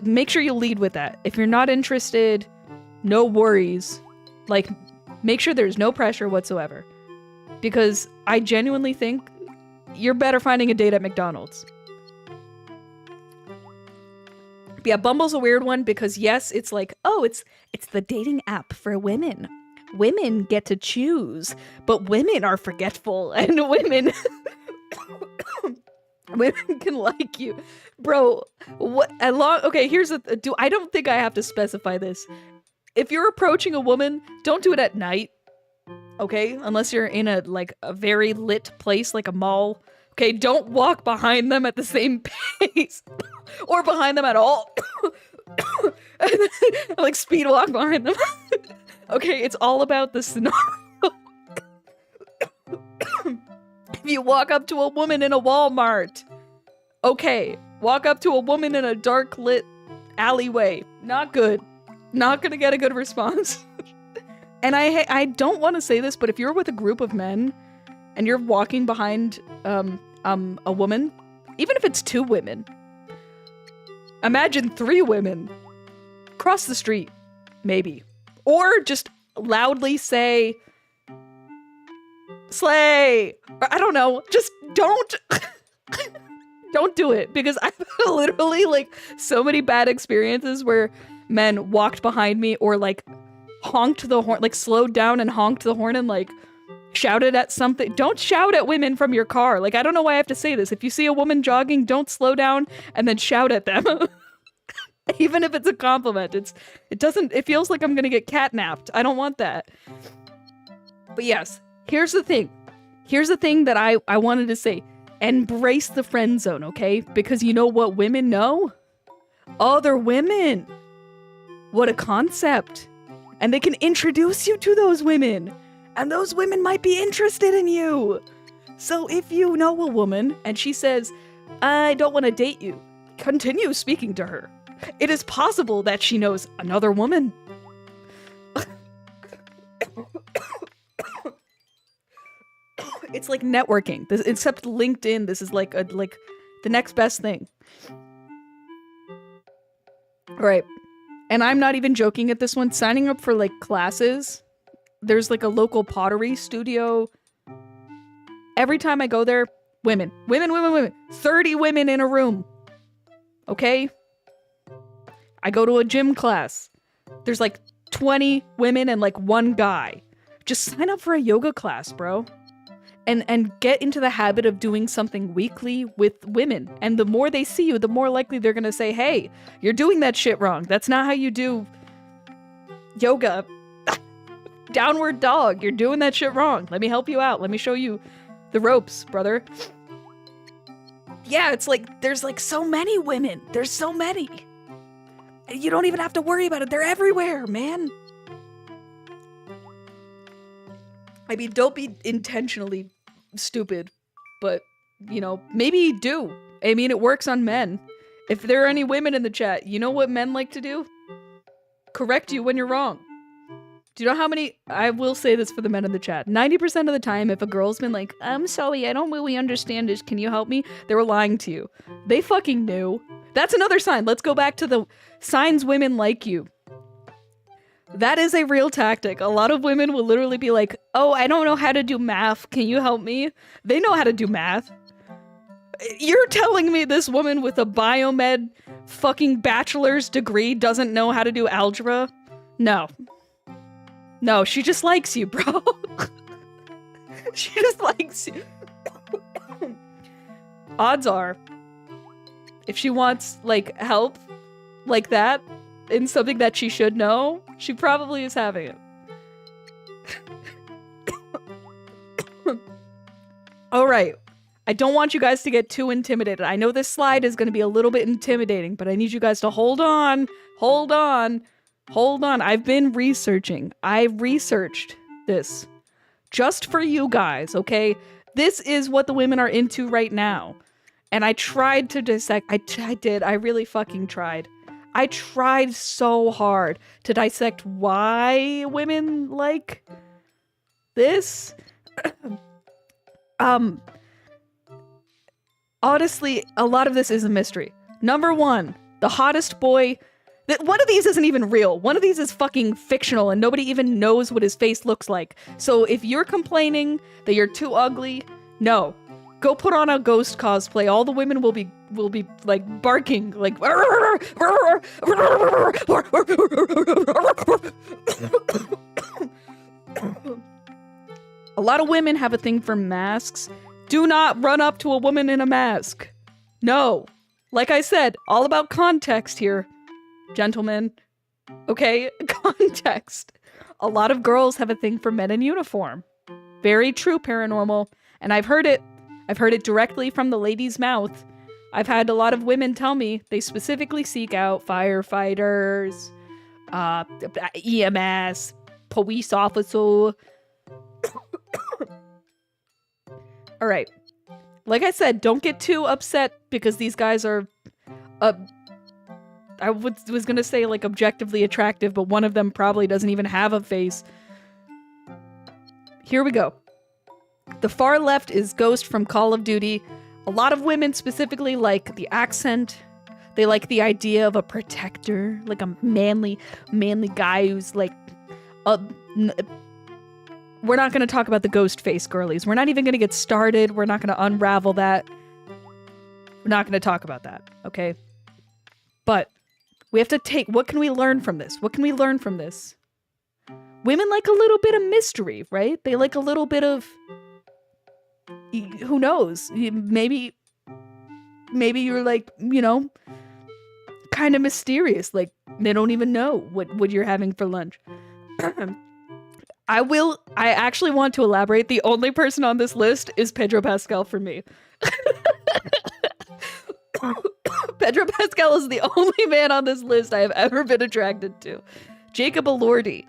make sure you lead with that. If you're not interested, no worries. Like, make sure there's no pressure whatsoever. Because I genuinely think you're better finding a date at McDonald's. But yeah, Bumble's a weird one because yes, it's like, oh, it's the dating app for women. Women get to choose, but women are forgetful and women can like you. Bro, what okay, here's I don't think I have to specify this. If you're approaching a woman, don't do it at night. Okay? Unless you're in a very lit place like a mall. Okay, don't walk behind them at the same pace. Or behind them at all. I like speed walk behind them. Okay, it's all about the scenario. If you walk up to a woman in a Walmart, okay, walk up to a woman in a dark lit alleyway, not good. Not gonna get a good response. And I don't want to say this, but if you're with a group of men and you're walking behind a woman, even if it's 2 women, imagine 3 women cross the street, maybe, or just loudly say slay, or I don't know, just don't do it, because I've literally like so many bad experiences where men walked behind me or like honked the horn, like slowed down and honked the horn and like shouted at something. Don't shout at women from your car. Like, I don't know why I have to say this. If you see a woman jogging, don't slow down and then shout at them. Even if it's a compliment. It feels like I'm gonna get catnapped. I don't want that. But yes, here's the thing. Here's the thing that I wanted to say. Embrace the friend zone, okay? Because you know what women know? Other women. What a concept. And they can introduce you to those women. And those women might be interested in you. So if you know a woman and she says, I don't want to date you, continue speaking to her. It is possible that she knows another woman. It's like networking. Except LinkedIn, this is like the next best thing. All right. And I'm not even joking at this one. Signing up for like classes. There's like a local pottery studio. Every time I go there, women. 30 women in a room. Okay? I go to a gym class. There's like 20 women and like 1 guy. Just sign up for a yoga class, bro. And get into the habit of doing something weekly with women. And the more they see you, the more likely they're gonna say, hey, you're doing that shit wrong. That's not how you do yoga. Downward dog. You're doing that shit wrong. Let me help you out. Let me show you the ropes, brother. Yeah, it's like, there's like so many women. There's so many. And you don't even have to worry about it. They're everywhere, man. I mean, don't be intentionally stupid, but, you know, maybe do. I mean, it works on men. If there are any women in the chat, you know what men like to do? Correct you when you're wrong. Do you know how many, I will say this for the men in the chat, 90% of the time, if a girl's been like, I'm sorry, I don't really understand this, can you help me? They were lying to you. They fucking knew. That's another sign. Let's go back to the signs women like you. That is a real tactic. A lot of women will literally be like, oh, I don't know how to do math. Can you help me? They know how to do math. You're telling me this woman with a biomed fucking bachelor's degree doesn't know how to do algebra? No. No, she just likes you, bro. She just likes you. Odds are, if she wants, like, help like that in something that she should know, she probably is having it. All right. I don't want you guys to get too intimidated. I know this slide is going to be a little bit intimidating, but I need you guys to hold on. Hold on. Hold on. I've been researching. I researched this just for you guys, okay? This is what the women are into right now. And I tried to dissect. I did. I really fucking tried. I tried so hard to dissect why women like this. Honestly, a lot of this is a mystery. Number 1, the hottest boy. One of these isn't even real. One of these is fucking fictional and nobody even knows what his face looks like. So if you're complaining that you're too ugly, no. Go put on a ghost cosplay. All the women will be like barking like a lot of women have a thing for masks. Do not run up to a woman in a mask. No. Like I said, all about context here. Gentlemen, okay? Context. A lot of girls have a thing for men in uniform. Very true, paranormal. And I've heard it directly from the lady's mouth. I've had a lot of women tell me they specifically seek out firefighters, EMS, police officer. All right. Like I said, don't get too upset because these guys are, I was gonna say like objectively attractive, but one of them probably doesn't even have a face. Here we go. The far left is Ghost from Call of Duty. A lot of women specifically like the accent. They like the idea of a protector, like a manly guy who's like, we're not going to talk about the ghost face girlies. We're not even going to get started. We're not going to unravel that. We're not going to talk about that, okay? But we have to take, what can we learn from this? What can we learn from this? Women like a little bit of mystery, right? They like a little bit of, who knows? Maybe you're like, you know, kind of mysterious. Like they don't even know what you're having for lunch. I actually want to elaborate. The only person on this list is Pedro Pascal for me. Pedro Pascal is the only man on this list I have ever been attracted to. Jacob Elordi.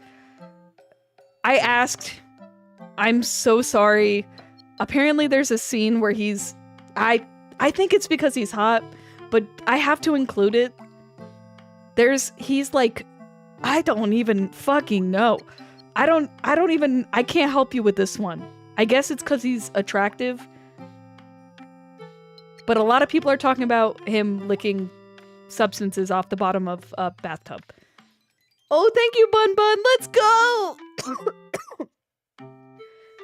I asked, I'm so sorry. Apparently there's a scene where he's, I think it's because he's hot, but I have to include it. He's like, I don't even fucking know. I can't help you with this one. I guess it's because he's attractive. But a lot of people are talking about him licking substances off the bottom of a bathtub. Oh, thank you, Bun Bun. Let's go.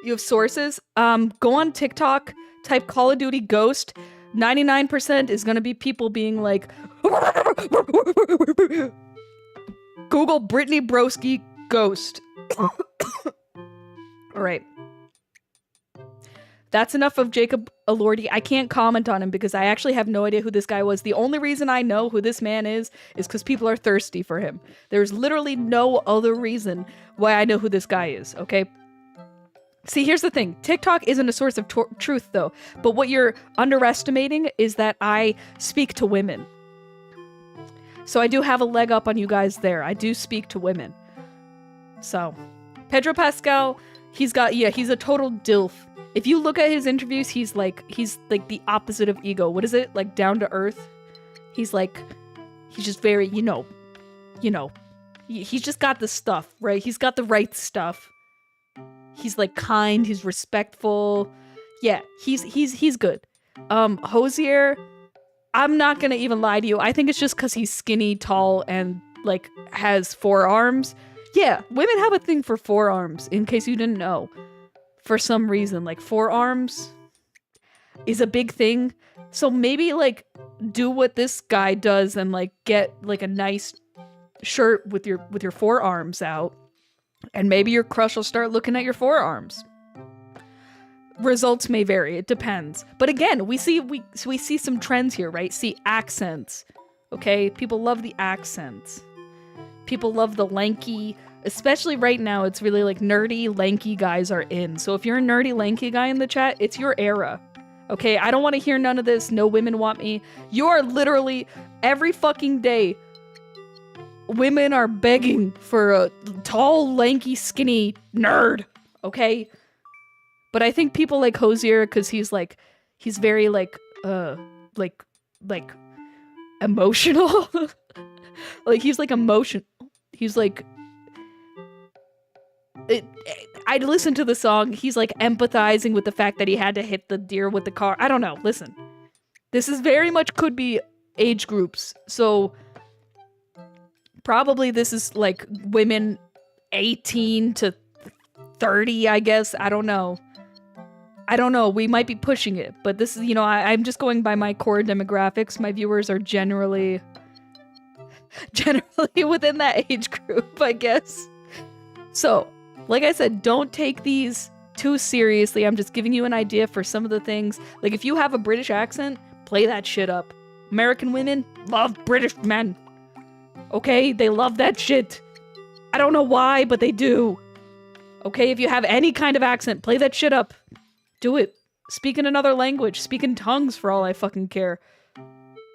You have sources? Go on TikTok, type Call of Duty Ghost. 99% is gonna be people being like, Google Brittany Broski Ghost. All right. That's enough of Jacob Elordi. I can't comment on him because I actually have no idea who this guy was. The only reason I know who this man is because people are thirsty for him. There's literally no other reason why I know who this guy is, okay? See, here's the thing. TikTok isn't a source of truth, though. But what you're underestimating is that I speak to women. So I do have a leg up on you guys there. I do speak to women. So, Pedro Pascal, he's a total dilf. If you look at his interviews, he's like the opposite of ego. What is it? Like down to earth? He's just very, he's just got the stuff, right? He's got the right stuff. He's like kind, he's respectful. Yeah, he's good. Hosier, I'm not gonna even lie to you. I think it's just because he's skinny, tall, and like has forearms. Yeah, women have a thing for forearms, in case you didn't know. For some reason, like forearms is a big thing. So maybe like do what this guy does and like get like a nice shirt with your forearms out. And maybe your crush will start looking at your forearms. Results may vary. It depends. But again, we see some trends here, right? See accents. Okay? People love the accents. People love the lanky, especially right now, it's really like nerdy, lanky guys are in. So if you're a nerdy, lanky guy in the chat, it's your era. Okay? I don't want to hear none of this. No women want me. You are literally, every fucking day, women are begging for a tall, lanky, skinny nerd. Okay? But I think people like Hosier because he's very emotional. Like he's like emotion. He's like, I listened to the song. He's like empathizing with the fact that he had to hit the deer with the car. I don't know. Listen, this is very much could be age groups. So probably this is like women 18 to 30, I guess. I don't know. We might be pushing it, but this is, I'm just going by my core demographics. My viewers are generally within that age group, I guess. So, like I said, don't take these too seriously. I'm just giving you an idea for some of the things. Like, if you have a British accent, play that shit up. American women love British men. Okay? They love that shit. I don't know why, but they do. Okay? If you have any kind of accent, play that shit up. Do it. Speak in another language. Speak in tongues for all I fucking care.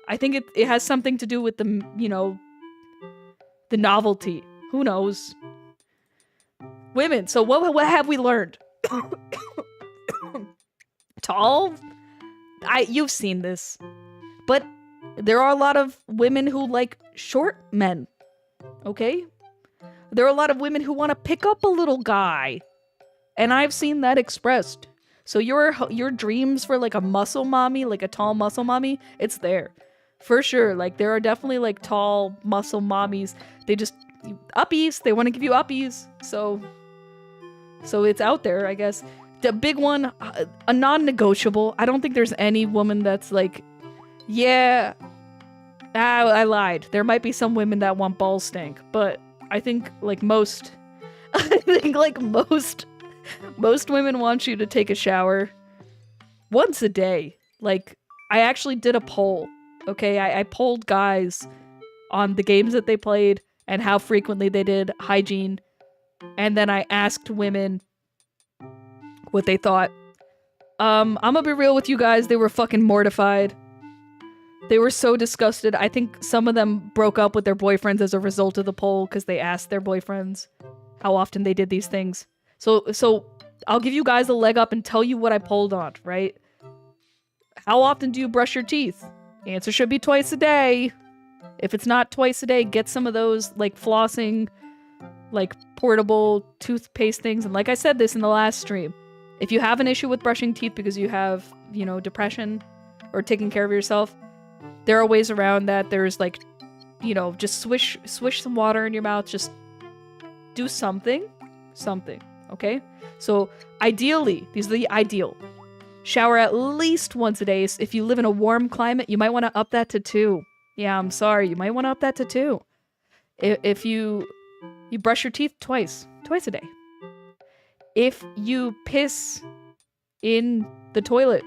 I think it has something to do with the, you know, the novelty. Who knows? Women. So what have we learned? Tall? You've seen this. But there are a lot of women who like short men. Okay? There are a lot of women who want to pick up a little guy. And I've seen that expressed. So your dreams for like a muscle mommy, like a tall muscle mommy, it's there. For sure. Like there are definitely like tall muscle mommies. They just uppies. They want to give you uppies. So it's out there, I guess. The big one, a non-negotiable. I don't think there's any woman that's like, yeah, I lied. There might be some women that want ball stank, but I think like most women want you to take a shower once a day. Like, I actually did a poll, okay? I polled guys on the games that they played and how frequently they did hygiene. And then I asked women what they thought. I'm gonna be real with you guys. They were fucking mortified. They were so disgusted. I think some of them broke up with their boyfriends as a result of the poll because they asked their boyfriends how often they did these things. So I'll give you guys a leg up and tell you what I polled on, right? How often do you brush your teeth? Answer should be twice a day. If it's not twice a day, get some of those like flossing, like portable toothpaste things. And like I said this in the last stream, if you have an issue with brushing teeth because you have, you know, depression or taking care of yourself, there are ways around that. There's like, you know, just swish some water in your mouth. Just do something, okay? So ideally, these are the ideal. Shower at least once a day. If you live in a warm climate, you might want to up that to 2. Yeah, I'm sorry. You might want to up that to 2. If you brush your teeth twice a day. If you piss in the toilet,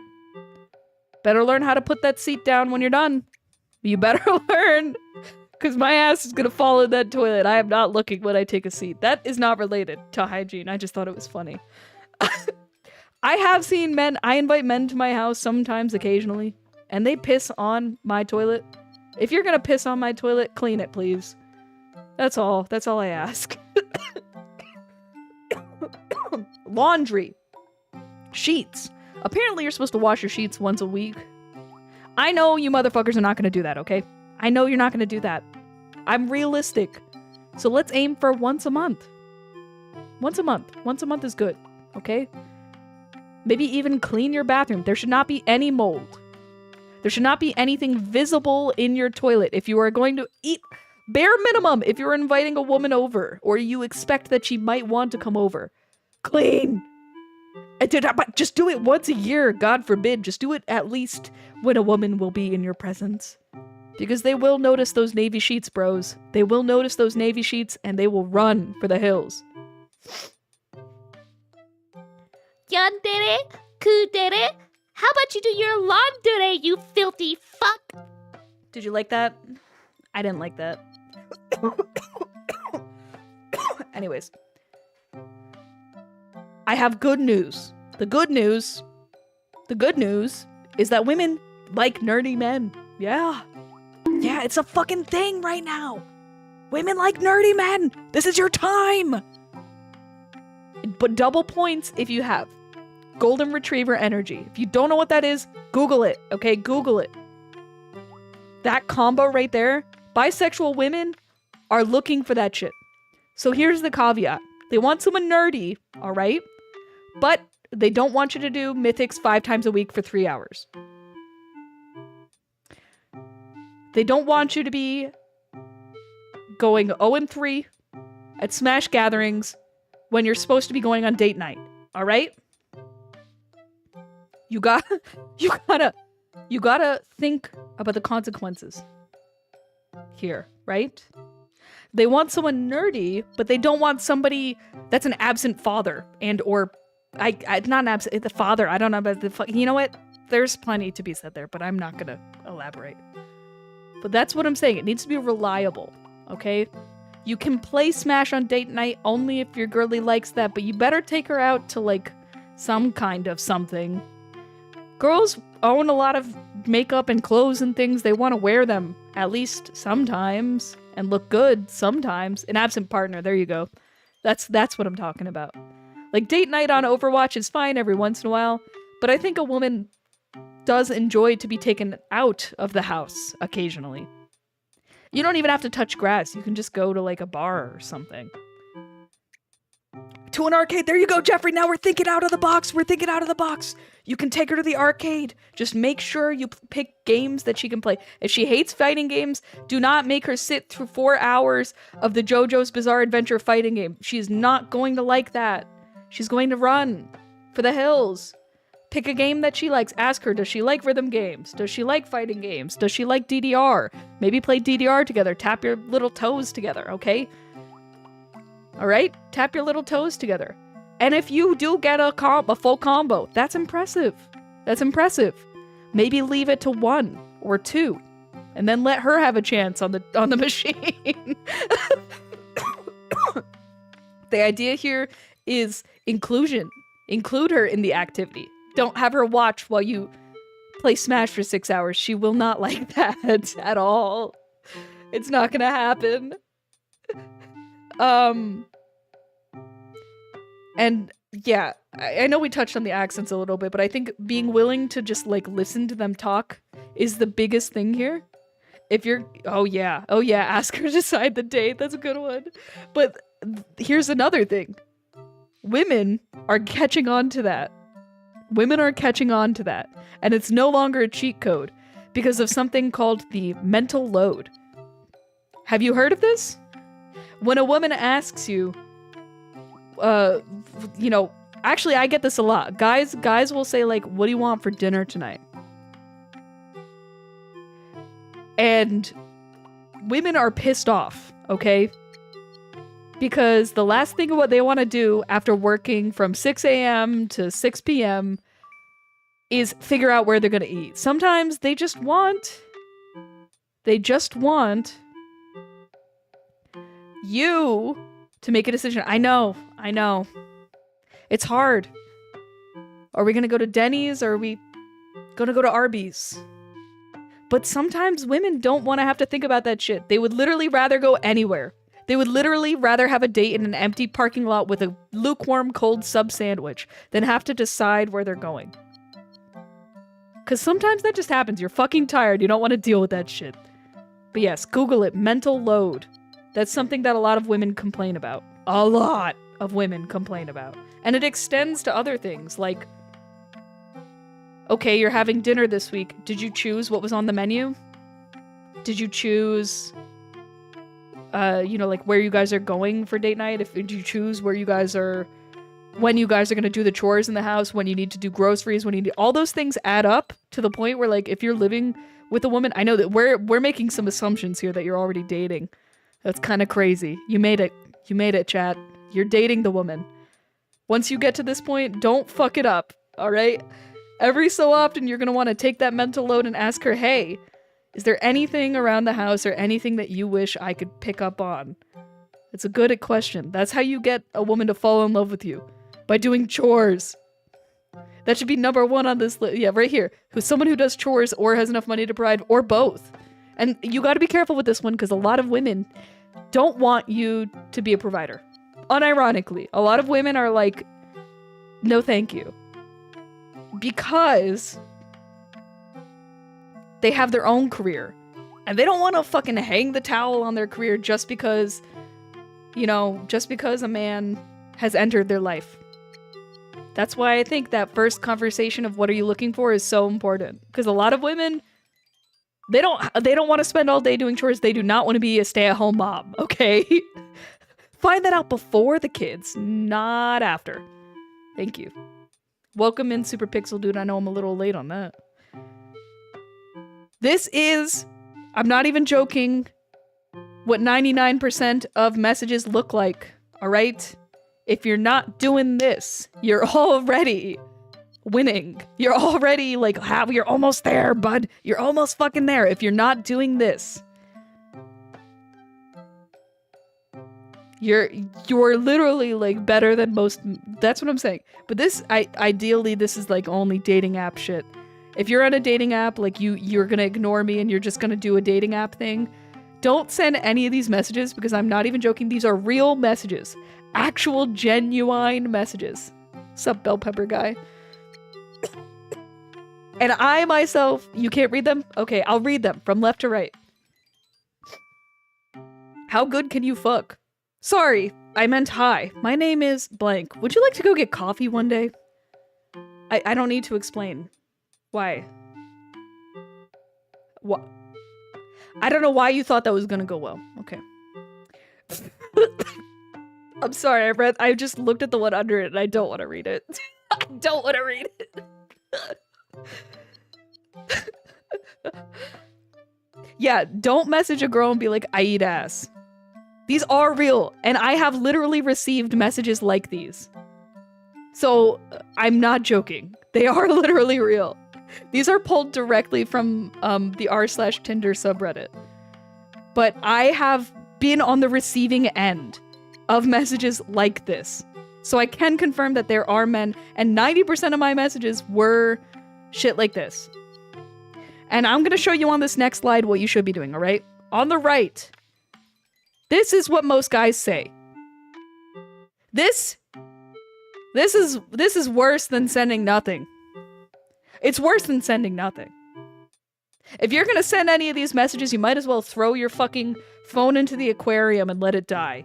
better learn how to put that seat down when you're done. You better learn, because my ass is gonna fall in that toilet. I am not looking when I take a seat. That is not related to hygiene. I just thought it was funny. I have seen men, I invite men to my house sometimes, occasionally, and they piss on my toilet. If you're gonna piss on my toilet, clean it, please. That's all. That's all I ask. Laundry. Sheets. Apparently you're supposed to wash your sheets once a week. I know you motherfuckers are not gonna do that, okay? I know you're not gonna do that. I'm realistic. So let's aim for once a month. Once a month. Once a month is good, okay? Maybe even clean your bathroom. There should not be any mold. There should not be anything visible in your toilet. If you are going to eat, bare minimum, if you're inviting a woman over, or you expect that she might want to come over, clean. But just do it once a year, God forbid. Just do it at least when a woman will be in your presence. Because they will notice those navy sheets, bros. They will notice those navy sheets, and they will run for the hills. Yandere, kudere. How about you do your laundry, you filthy fuck? Did you like that? I didn't like that. Anyways. I have good news. The good news is that women like nerdy men. Yeah. Yeah, it's a fucking thing right now. Women like nerdy men. This is your time. But double points if you have golden retriever energy. If you don't know what that is, Google it. Okay, Google it. That combo right there, bisexual women are looking for that shit. So here's the caveat. They want someone nerdy, all right? But they don't want you to do mythics 5 times a week for 3 hours. They don't want you to be going 0-3 at Smash gatherings when you're supposed to be going on date night, all right? You gotta think about the consequences here, right? They want someone nerdy, but they don't want somebody that's an absent father and or not an absent, the father. I don't know about the you know what? There's plenty to be said there, but I'm not gonna elaborate. But that's what I'm saying. It needs to be reliable, okay? You can play Smash on date night only if your girlie likes that, but you better take her out to like some kind of something. Girls own a lot of makeup and clothes and things, they want to wear them at least sometimes and look good sometimes. An absent partner, there you go. That's what I'm talking about. Like, date night on Overwatch is fine every once in a while, but I think a woman does enjoy to be taken out of the house occasionally. You don't even have to touch grass. You can just go to like a bar or something. To an arcade. There you go, Jeffrey. Now we're thinking out of the box. We're thinking out of the box. You can take her to the arcade. Just make sure you pick games that she can play. If she hates fighting games, do not make her sit through 4 hours of the JoJo's Bizarre Adventure fighting game. She's not going to like that. She's going to run for the hills. Pick a game that she likes. Ask her, does she like rhythm games? Does she like fighting games? Does she like DDR? Maybe play DDR together. Tap your little toes together, okay? All right? Tap your little toes together. And if you do get a full combo, that's impressive. That's impressive. Maybe leave it to 1 or 2 and then let her have a chance on the machine. The idea here is inclusion. Include her in the activity. Don't have her watch while you play Smash for 6 hours. She will not like that at all. It's not gonna happen. And yeah, I know we touched on the accents a little bit, but I think being willing to just like listen to them talk is the biggest thing here. If you're, oh yeah, ask her to decide the date. That's a good one. But here's another thing. Women are catching on to that. Women are catching on to that. And it's no longer a cheat code because of something called the mental load. Have you heard of this? When a woman asks you, you know, actually I get this a lot. Guys will say like, what do you want for dinner tonight? And women are pissed off, okay? Because the last thing what they want to do after working from 6 a.m. to 6 p.m. is figure out where they're going to eat. Sometimes they just want you to make a decision. I know. It's hard. Are we going to go to Denny's or are we going to go to Arby's? But sometimes women don't want to have to think about that shit. They would literally rather go anywhere. They would literally rather have a date in an empty parking lot with a lukewarm cold sub sandwich than have to decide where they're going. Because sometimes that just happens. You're fucking tired. You don't want to deal with that shit. But yes, Google it. Mental load. That's something that a lot of women complain about. A lot of women complain about. And it extends to other things like, okay, you're having dinner this week. Did you choose what was on the menu? Did you choose, you know, like where you guys are going for date night? Did you choose where you guys are, when you guys are going to do the chores in the house, when you need to do groceries, when you need, all those things add up to the point where like if you're living with a woman, I know that we're making some assumptions here that you're already dating. That's kind of crazy. You made it, chat. You're dating the woman. Once you get to this point, don't fuck it up, all right? Every so often, you're going to want to take that mental load and ask her, hey, is there anything around the house or anything that you wish I could pick up on? It's a good question. That's how you get a woman to fall in love with you. By doing chores. That should be number 1 on this list. Yeah, right here. Who's someone who does chores or has enough money to provide, or both. And you got to be careful with this one because a lot of women don't want you to be a provider. Unironically, a lot of women are like, no thank you. Because they have their own career. And they don't want to fucking hang the towel on their career just because, you know, just because a man has entered their life. That's why I think that first conversation of what are you looking for is so important. Because a lot of women, they don't want to spend all day doing chores. They do not want to be a stay-at-home mom, okay? Find that out before the kids, not after. Thank you. Welcome in, Super Pixel Dude. I know I'm a little late on that. This is, I'm not even joking, what 99% of messages look like, all right? If you're not doing this, you're already winning. You're already like, you're almost there, bud. You're almost fucking there. If you're not doing this, you're literally like better than most. That's what I'm saying. But this, ideally, this is like only dating app shit. If you're on a dating app, like you're gonna ignore me and you're just gonna do a dating app thing, don't send any of these messages because I'm not even joking. These are real messages. Actual, genuine messages. Sup, bell pepper guy? And I myself, you can't read them? Okay, I'll read them from left to right. How good can you fuck? Sorry, I meant hi. My name is blank. Would you like to go get coffee one day? I don't need to explain. Why? What? I don't know why you thought that was gonna go well. Okay. I'm sorry, I just looked at the one under it and I don't want to read it. I don't want to read it. Yeah, don't message a girl and be like, I eat ass. These are real, and I have literally received messages like these. So, I'm not joking. They are literally real. These are pulled directly from the r/Tinder subreddit. But I have been on the receiving end of messages like this. So I can confirm that there are men, and 90% of my messages were shit like this. And I'm gonna show you on this next slide what you should be doing, alright? On the right, this is what most guys say. This is worse than sending nothing. It's worse than sending nothing. If you're gonna send any of these messages, you might as well throw your fucking phone into the aquarium and let it die.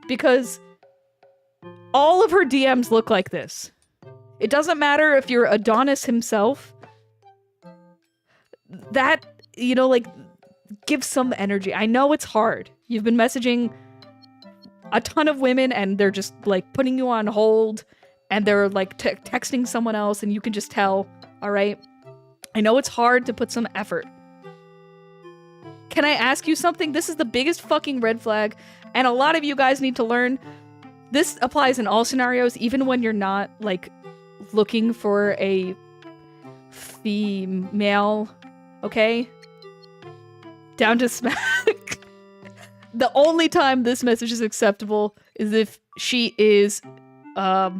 Because all of her DMs look like this. It doesn't matter if you're Adonis himself. That, you know, like, gives some energy. I know it's hard. You've been messaging a ton of women and they're just, like, putting you on hold and they're, like, texting someone else and you can just tell, alright? I know it's hard to put some effort. Can I ask you something? This is the biggest fucking red flag, and a lot of you guys need to learn. This applies in all scenarios, even when you're not, like, looking for a female, okay? Down to smack. The only time this message is acceptable is if she is a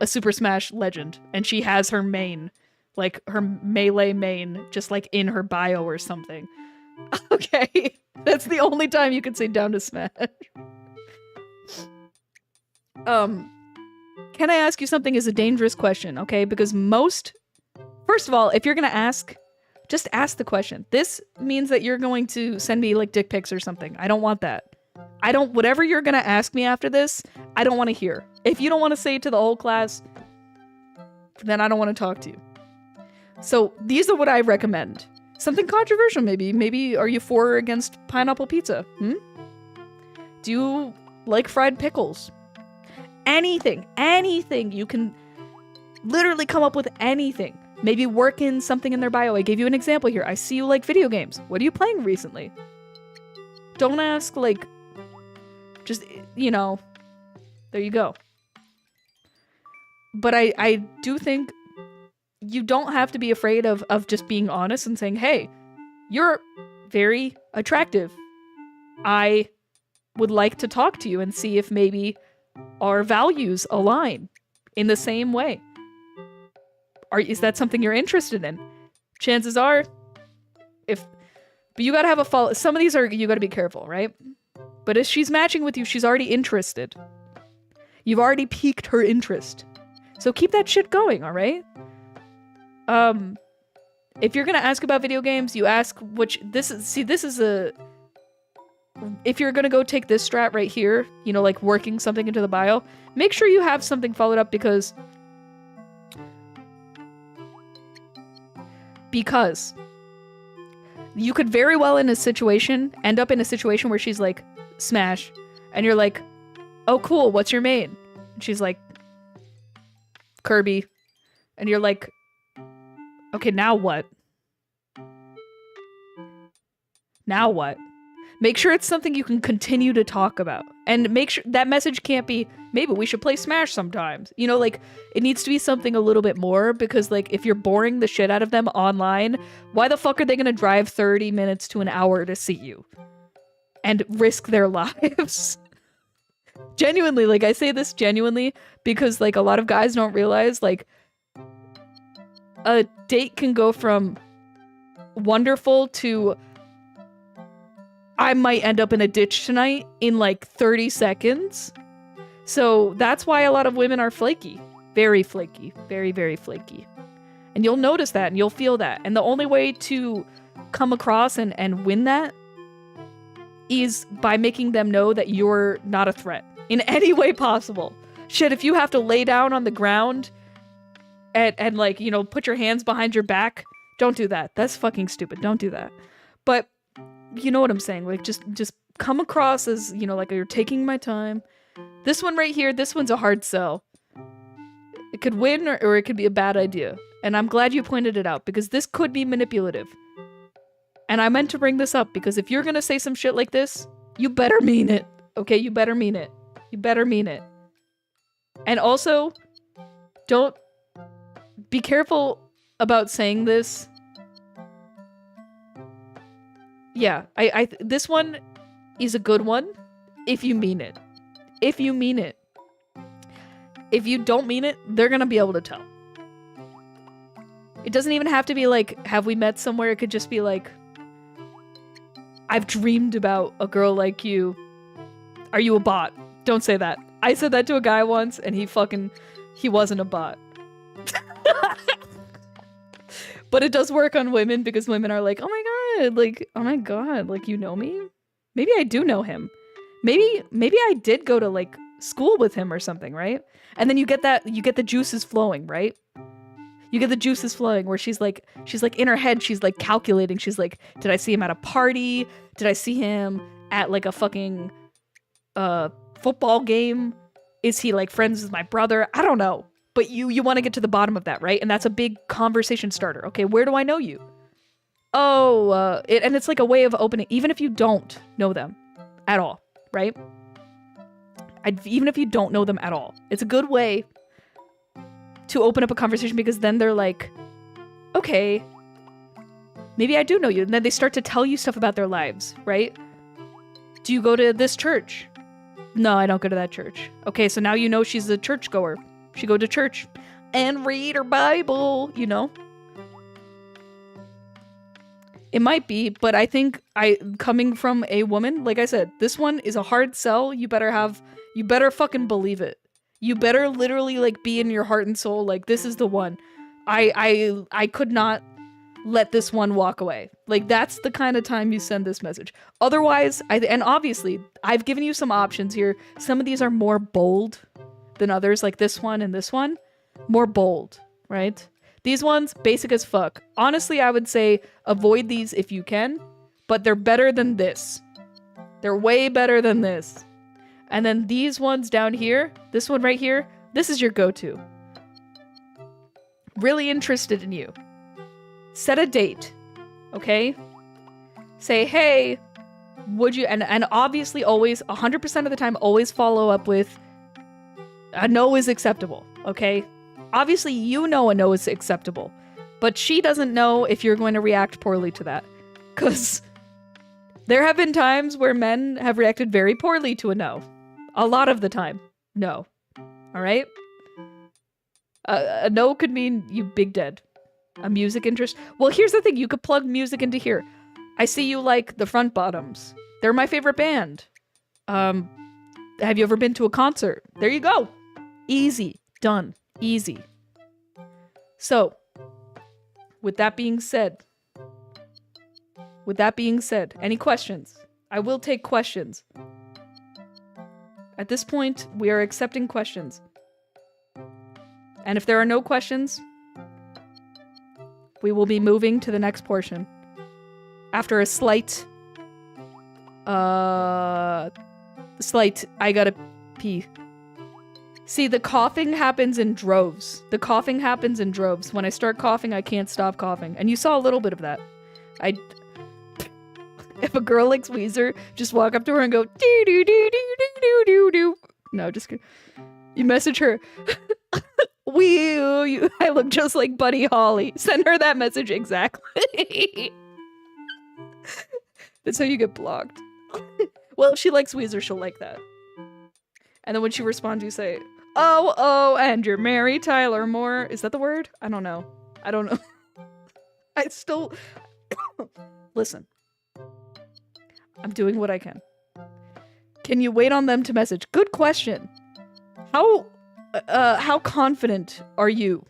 Super Smash legend, and she has her main, like, her melee main, just, like, in her bio or something. Okay, that's the only time you can say down to smash. Can I ask you something is a dangerous question, okay? Because first of all, if you're gonna ask, just ask the question. This means that you're going to send me, like, dick pics or something. I don't want that. Whatever you're gonna ask me after this, I don't want to hear. If you don't want to say it to the whole class, then I don't want to talk to you. So these are what I recommend. Something controversial, maybe. Maybe are you for or against pineapple pizza? Do you like fried pickles? Anything. You can literally come up with anything. Maybe work in something in their bio. I gave you an example here. I see you like video games. What are you playing recently? Don't ask, like, just, you know, there you go. But I do think you don't have to be afraid of just being honest and saying, hey, you're very attractive. I would like to talk to you and see if maybe our values align in the same way. Is that something you're interested in? Chances are, but you gotta have a follow. Some of these you gotta be careful, right? But if she's matching with you, she's already interested. You've already piqued her interest. So keep that shit going, alright? If you're gonna ask about video games, you ask if you're gonna go take this strat right here, you know, like working something into the bio, make sure you have something followed up because you could very well end up in a situation where she's like, smash, and you're like, oh cool, what's your main? And she's like, Kirby, and you're like, okay, now what? Now what? Make sure it's something you can continue to talk about. And make sure that message can't be, maybe we should play Smash sometimes. You know, like, it needs to be something a little bit more because, like, if you're boring the shit out of them online, why the fuck are they gonna drive 30 minutes to an hour to see you? And risk their lives? Genuinely, like, I say this genuinely because, like, a lot of guys don't realize, like, a date can go from wonderful to I might end up in a ditch tonight in like 30 seconds. So that's why a lot of women are flaky. Very flaky. Very, very flaky. And you'll notice that and you'll feel that. And the only way to come across and win that is by making them know that you're not a threat in any way possible. Shit, if you have to lay down on the ground and like, you know, put your hands behind your back, don't do that. That's fucking stupid. Don't do that. But you know what I'm saying? Like, just come across as, you know, like you're taking my time. This one right here, this one's a hard sell. It could win or it could be a bad idea. And I'm glad you pointed it out because this could be manipulative. And I meant to bring this up because if you're gonna say some shit like this, you better mean it. Okay, you better mean it. You better mean it. And also, don't be careful about saying this. Yeah, this one is a good one if you mean it. If you mean it. If you don't mean it, they're gonna be able to tell. It doesn't even have to be like, have we met somewhere? It could just be like, I've dreamed about a girl like you. Are you a bot? Don't say that. I said that to a guy once and he wasn't a bot. But it does work on women because women are like, oh my god, like, you know me? Maybe I do know him. Maybe I did go to like school with him or something, right? And then you get the juices flowing, right? You get the juices flowing where she's like in her head, she's like calculating. She's like, did I see him at a party? Did I see him at like a fucking football game? Is he like friends with my brother? I don't know. But you want to get to the bottom of that, right? And that's a big conversation starter. Okay, where do I know you? Oh, and it's like a way of opening, even if you don't know them at all, right? Even if you don't know them at all, it's a good way to open up a conversation because then they're like, okay, maybe I do know you. And then they start to tell you stuff about their lives, right? Do you go to this church? No, I don't go to that church. Okay, so now you know she's a churchgoer. She go to church and read her Bible, you know? It might be, but I think coming from a woman, like I said, this one is a hard sell. You better fucking believe it. You better literally like be in your heart and soul like this is the one. I could not let this one walk away. Like that's the kind of time you send this message. Otherwise, and obviously, I've given you some options here. Some of these are more bold than others, like this one and this one. More bold, right? These ones, basic as fuck. Honestly, I would say avoid these if you can, but they're better than this. They're way better than this. And then these ones down here, this one right here, this is your go-to. Really interested in you. Set a date, okay? Say, hey, would you, and obviously always, 100% of the time, always follow up with a no is acceptable, okay? Obviously, you know a no is acceptable, but she doesn't know if you're going to react poorly to that. Because there have been times where men have reacted very poorly to a no. A lot of the time. No. Alright? A no could mean you big dead. A music interest. Well, here's the thing. You could plug music into here. I see you like the Front Bottoms. They're my favorite band. Have you ever been to a concert? There you go. Easy. Done. Easy. So, with that being said, any questions? I will take questions. At this point, we are accepting questions. And if there are no questions, we will be moving to the next portion. After a slight, I gotta pee. See, the coughing happens in droves. The coughing happens in droves. When I start coughing, I can't stop coughing. And you saw a little bit of that. If a girl likes Weezer, just walk up to her and go, doo doo doo doo doo doo doo. No, just kidding. You message her. I look just like Buddy Holly. Send her that message exactly. That's how you get blocked. Well, if she likes Weezer, she'll like that. And then when she responds, you say, oh, and you're Mary Tyler Moore. Is that the word? I don't know. I don't know. I still... Listen. I'm doing what I can. Can you wait on them to message? Good question. How confident are you?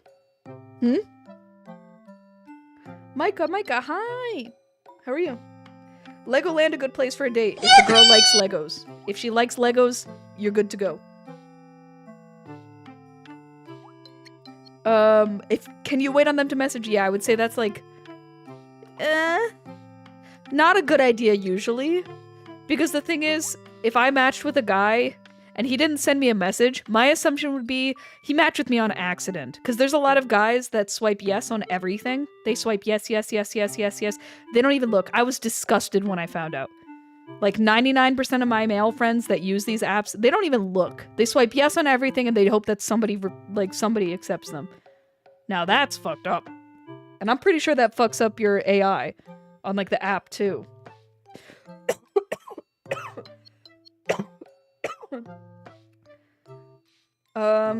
Micah, hi! How are you? Legoland a good place for a date if the girl likes Legos. If she likes Legos, you're good to go. Can you wait on them to message? Yeah, I would say that's like, not a good idea usually. Because the thing is, if I matched with a guy and he didn't send me a message, my assumption would be he matched with me on accident. Because there's a lot of guys that swipe yes on everything. They swipe yes, yes, yes, yes, yes, yes. They don't even look. I was disgusted when I found out. Like 99% of my male friends that use these apps, they don't even look. They swipe yes on everything and they hope that somebody accepts them. Now that's fucked up. And I'm pretty sure that fucks up your AI on like the app too.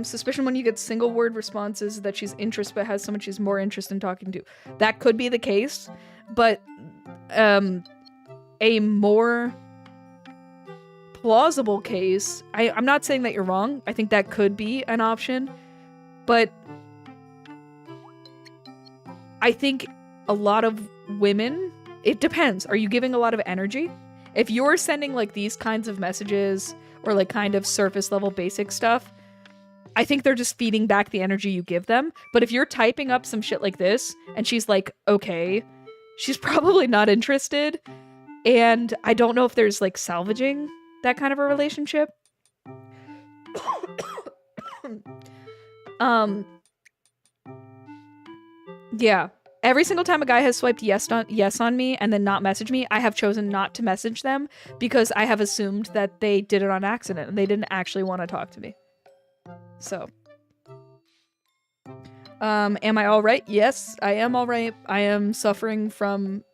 Suspicion when you get single word responses that she's interested but has someone she's more interested in talking to. That could be the case, but a more plausible case, I'm not saying that you're wrong. I think that could be an option, but I think a lot of women, it depends. Are you giving a lot of energy? If you're sending like these kinds of messages or like kind of surface level basic stuff, I think they're just feeding back the energy you give them. But if you're typing up some shit like this and she's like, okay, she's probably not interested. And I don't know if there's like salvaging that kind of a relationship. Yeah. Every single time a guy has swiped yes on me and then not messaged me, I have chosen not to message them because I have assumed that they did it on accident and they didn't actually want to talk to me. So. Am I alright? Yes, I am alright. I am suffering from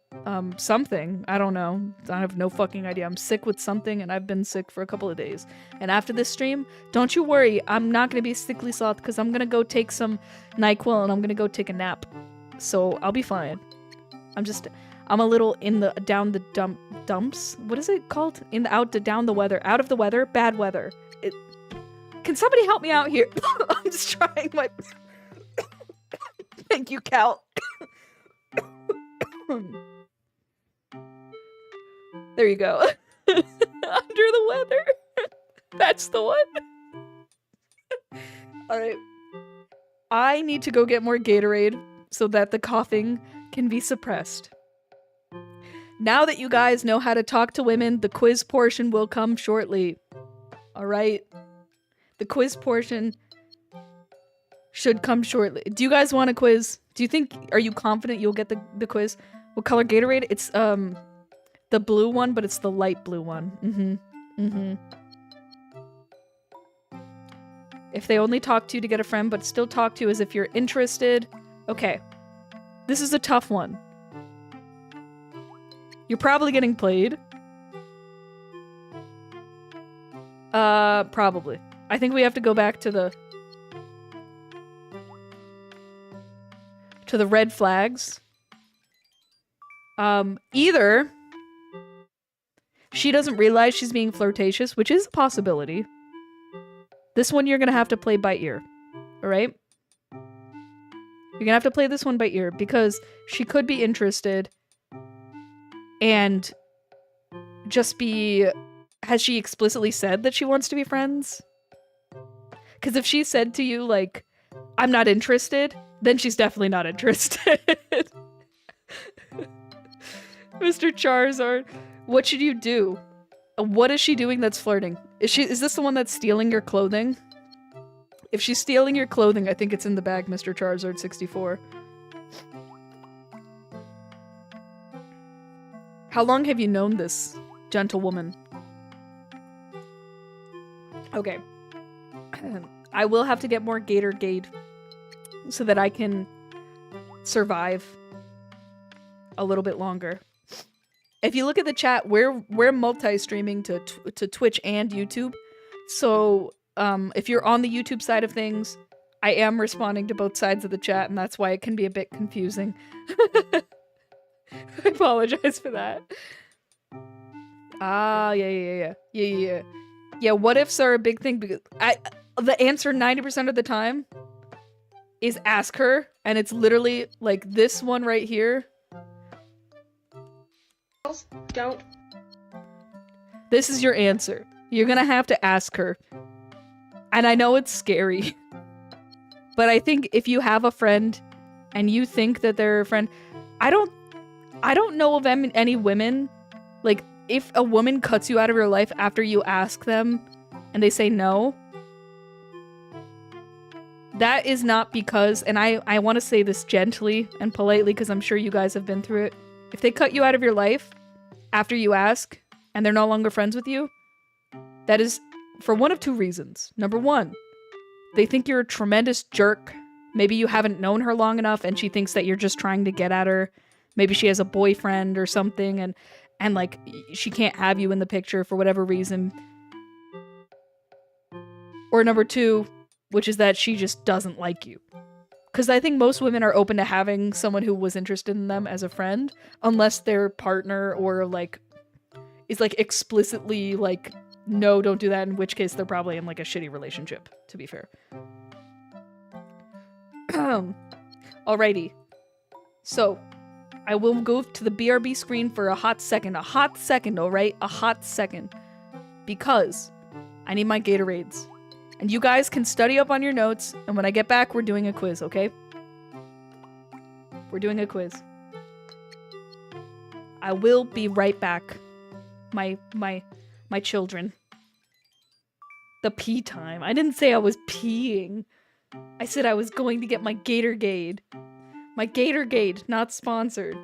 something. I don't know. I have no fucking idea. I'm sick with something and I've been sick for a couple of days. And after this stream, don't you worry, I'm not gonna be sickly sloth because I'm gonna go take some NyQuil and I'm gonna go take a nap. So I'll be fine. I'm a little down the dumps. What is it called? Out of the weather, bad weather. Can somebody help me out here? I'm just trying my... Thank you, Cal. There you go. Under the weather. That's the one. Alright. I need to go get more Gatorade so that the coughing can be suppressed. Now that you guys know how to talk to women, the quiz portion will come shortly. Alright? The quiz portion should come shortly. Do you guys want a quiz? Are you confident you'll get the quiz? What color Gatorade? It's the blue one, but it's the light blue one. If they only talk to you to get a friend, but still talk to you as if you're interested. Okay. This is a tough one. You're probably getting played. Probably. I think we have to go back to the red flags. Either she doesn't realize she's being flirtatious, which is a possibility. This one you're gonna have to play by ear. Alright? You're gonna have to play this one by ear because she could be interested and just be... Has she explicitly said that she wants to be friends? Because if she said to you, like, I'm not interested, then she's definitely not interested. Mr. Charizard, what should you do? What is she doing that's flirting? Is this the one that's stealing your clothing? If she's stealing your clothing, I think it's in the bag, Mr. Charizard 64. How long have you known this gentlewoman? Okay. I will have to get more Gatorade so that I can survive a little bit longer. If you look at the chat, we're multi-streaming to Twitch and YouTube. So if you're on the YouTube side of things, I am responding to both sides of the chat, and that's why it can be a bit confusing. I apologize for that. Ah, yeah. Yeah, what ifs are a big thing because the answer 90% of the time is ask her, and it's literally like this one right here. Don't. This is your answer. You're gonna have to ask her. And I know it's scary. But I think if you have a friend and you think that they're a friend, I don't know of any women, like, if a woman cuts you out of your life after you ask them and they say no, that is not because, and I want to say this gently and politely because I'm sure you guys have been through it. If they cut you out of your life after you ask and they're no longer friends with you, that is for one of two reasons. Number one, they think you're a tremendous jerk. Maybe you haven't known her long enough and she thinks that you're just trying to get at her. Maybe she has a boyfriend or something and like she can't have you in the picture for whatever reason. Or number two, which is that she just doesn't like you. Because I think most women are open to having someone who was interested in them as a friend, unless their partner or like is like explicitly like, no, don't do that, in which case they're probably in like a shitty relationship, to be fair. Alrighty. So, I will go to the BRB screen for a hot second, alright? A hot second. Because I need my Gatorades. And you guys can study up on your notes, and when I get back, we're doing a quiz, okay? We're doing a quiz. I will be right back. My children. The pee time. I didn't say I was peeing. I said I was going to get my Gatorade. My Gatorade, not sponsored.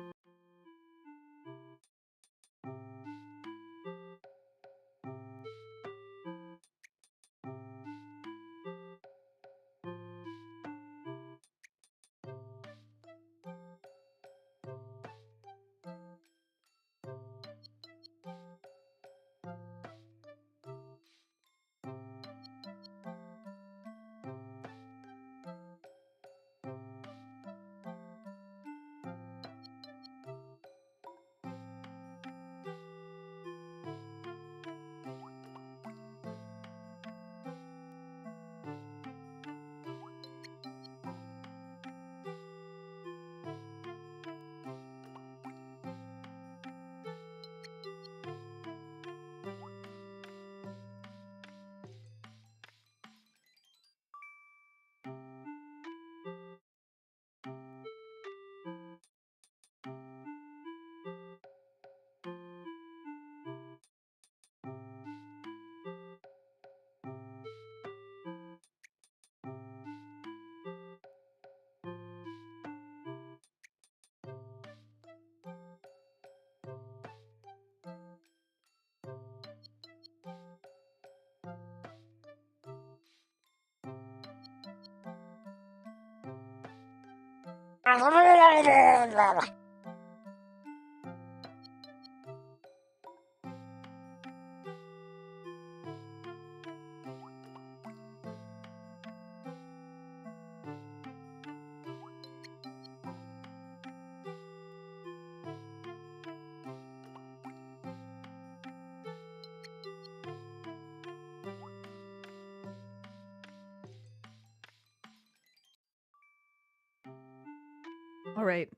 Alright.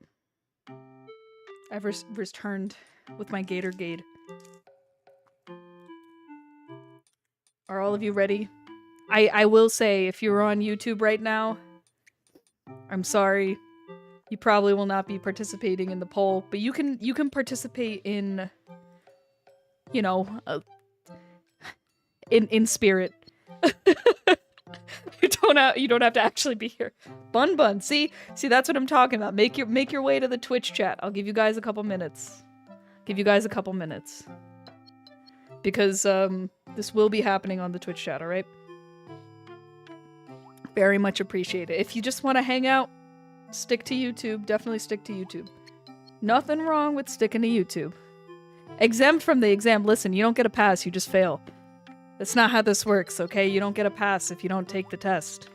I've returned with my Gatorade. Are all of you ready? I will say, if you're on YouTube right now, I'm sorry. You probably will not be participating in the poll, but you can participate in, you know, in spirit. You don't have to actually be here. Bun, see that's what I'm talking about. Make your way to the Twitch chat. I'll give you guys a couple minutes. Because this will be happening on the Twitch chat, all right? Very much appreciate it. If you just want to hang out, stick to YouTube. Definitely stick to YouTube. Nothing wrong with sticking to YouTube. Exempt from the exam. Listen, you don't get a pass, you just fail. That's not how this works, okay? You don't get a pass if you don't take the test.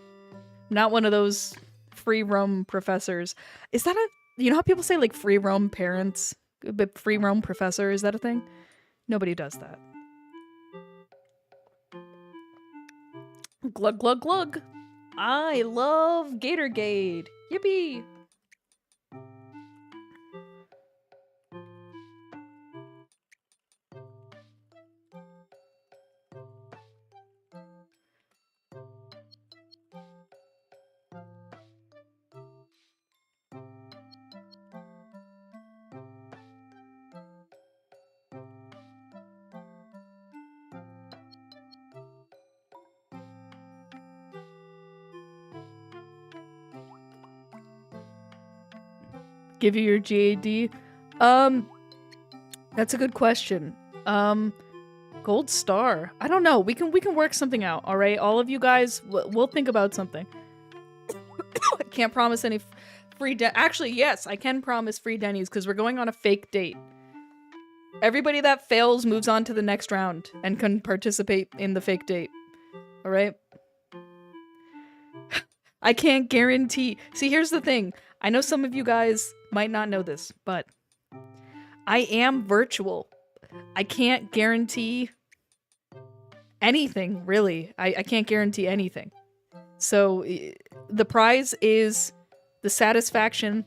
Not one of those free roam professors. Is that a... You know how people say, like, free roam parents? But free roam professor, is that a thing? Nobody does that. Glug, glug, glug. I love Gatorade. Yippee. Give you your GAD? That's a good question. Gold star. I don't know. We can work something out, all right? All of you guys, we'll think about something. I can't promise any free actually, yes, I can promise free Denny's because we're going on a fake date. Everybody that fails moves on to the next round and can participate in the fake date. All right? I can't guarantee. See, here's the thing. I know some of you guys might not know this, but I am virtual. I can't guarantee anything, really. I can't guarantee anything. So the prize is the satisfaction,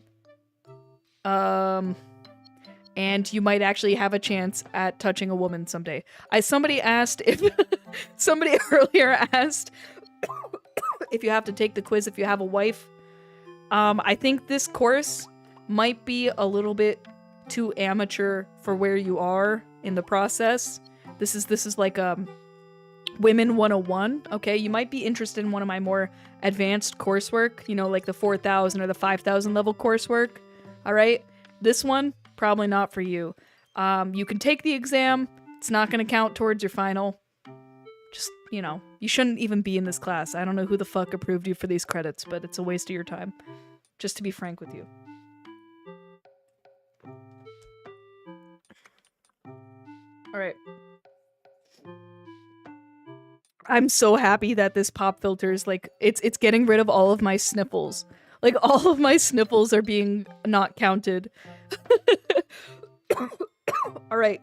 and you might actually have a chance at touching a woman someday. Somebody asked if somebody earlier asked if you have to take the quiz if you have a wife. I think this course might be a little bit too amateur for where you are in the process. This is like Women 101, okay? You might be interested in one of my more advanced coursework, you know, like the 4,000 or the 5,000 level coursework, all right? This one, probably not for you. You can take the exam. It's not going to count towards your final. Just, you know, you shouldn't even be in this class. I don't know who the fuck approved you for these credits, but it's a waste of your time. Just to be frank with you. All right. I'm so happy that this pop filter is like, it's getting rid of all of my sniffles. Like, all of my sniffles are being not counted. All right.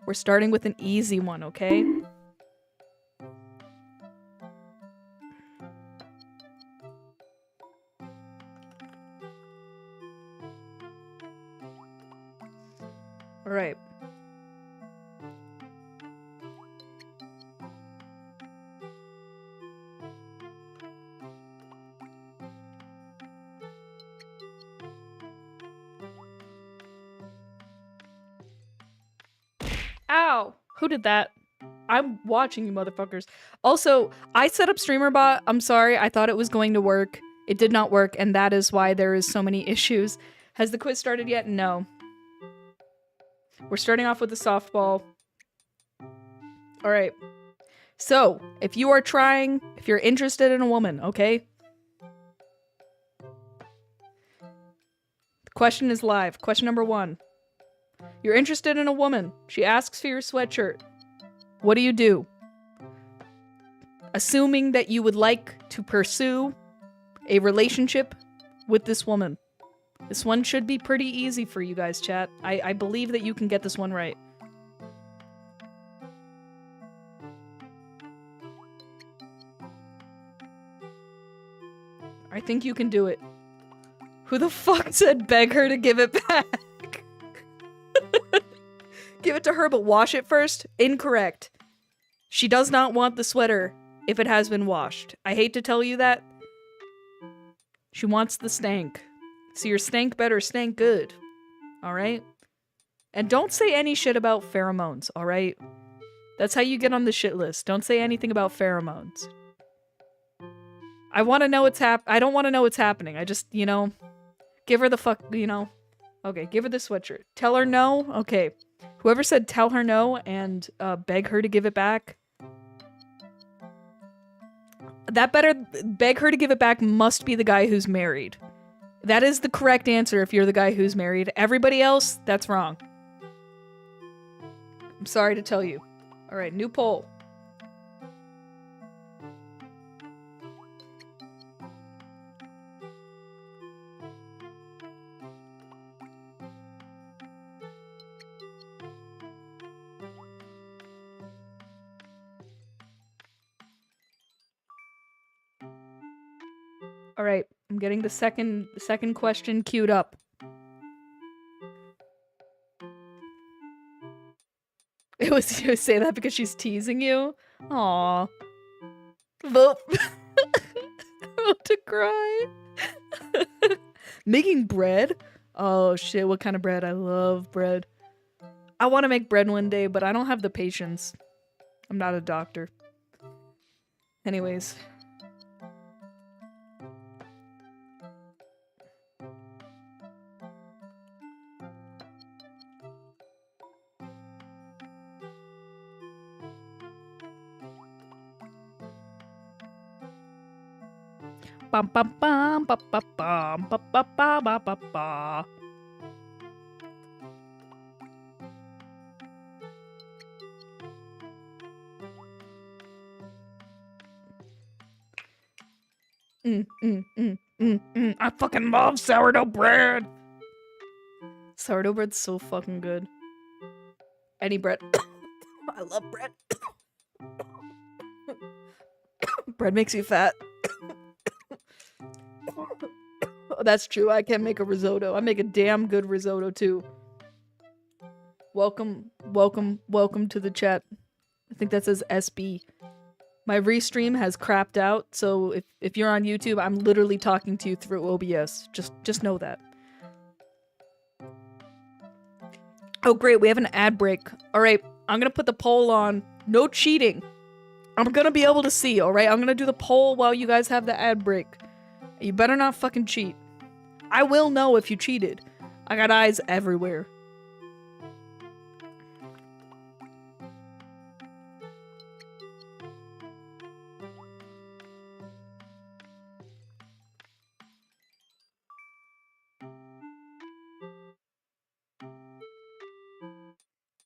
We're starting with an easy one, okay? All right. Ow! Who did that? I'm watching you motherfuckers. Also, I set up StreamerBot. I'm sorry. I thought it was going to work. It did not work, and that is why there is so many issues. Has the quiz started yet? No. We're starting off with the softball. All right. So, if you are trying, if you're interested in a woman, okay? The question is live. Question number 1. You're interested in a woman. She asks for your sweatshirt. What do you do? Assuming that you would like to pursue a relationship with this woman. This one should be pretty easy for you guys, chat. I believe that you can get this one right. I think you can do it. Who the fuck said beg her to give it back? Give it to her, but wash it first? Incorrect. She does not want the sweater if it has been washed. I hate to tell you that. She wants the stank. So your stank better stank good. Alright? And don't say any shit about pheromones, alright? That's how you get on the shit list. Don't say anything about pheromones. I want to know what's I don't want to know what's happening. I just, you know, give her the fuck, you know. Okay, give her the sweatshirt. Tell her no? Okay. Whoever said tell her no and beg her to give it back. That better beg her to give it back must be the guy who's married. That is the correct answer if you're the guy who's married. Everybody else, that's wrong. I'm sorry to tell you. Alright, new poll. All right, I'm getting the second question queued up. It was you say that because she's teasing you? Aww. Vote. About to cry. Making bread? Oh shit, what kind of bread? I love bread. I want to make bread one day, but I don't have the patience. I'm not a doctor. Anyways. Bum bum bum ba ba bum ba ba ba ba ba ba. I fucking love sourdough bread. Sourdough bread's so fucking good. Any bread. I love bread. Bread makes you fat. Oh, that's true. I can make a risotto. I make a damn good risotto too. Welcome to the chat. I think that says SB. My restream has crapped out, so if you're on YouTube, I'm literally talking to you through OBS. Just know that. Oh great, we have an ad break. Alright, I'm gonna put the poll on. No cheating. I'm gonna be able to see, alright? I'm gonna do the poll while you guys have the ad break. You better not fucking cheat. I will know if you cheated. I got eyes everywhere.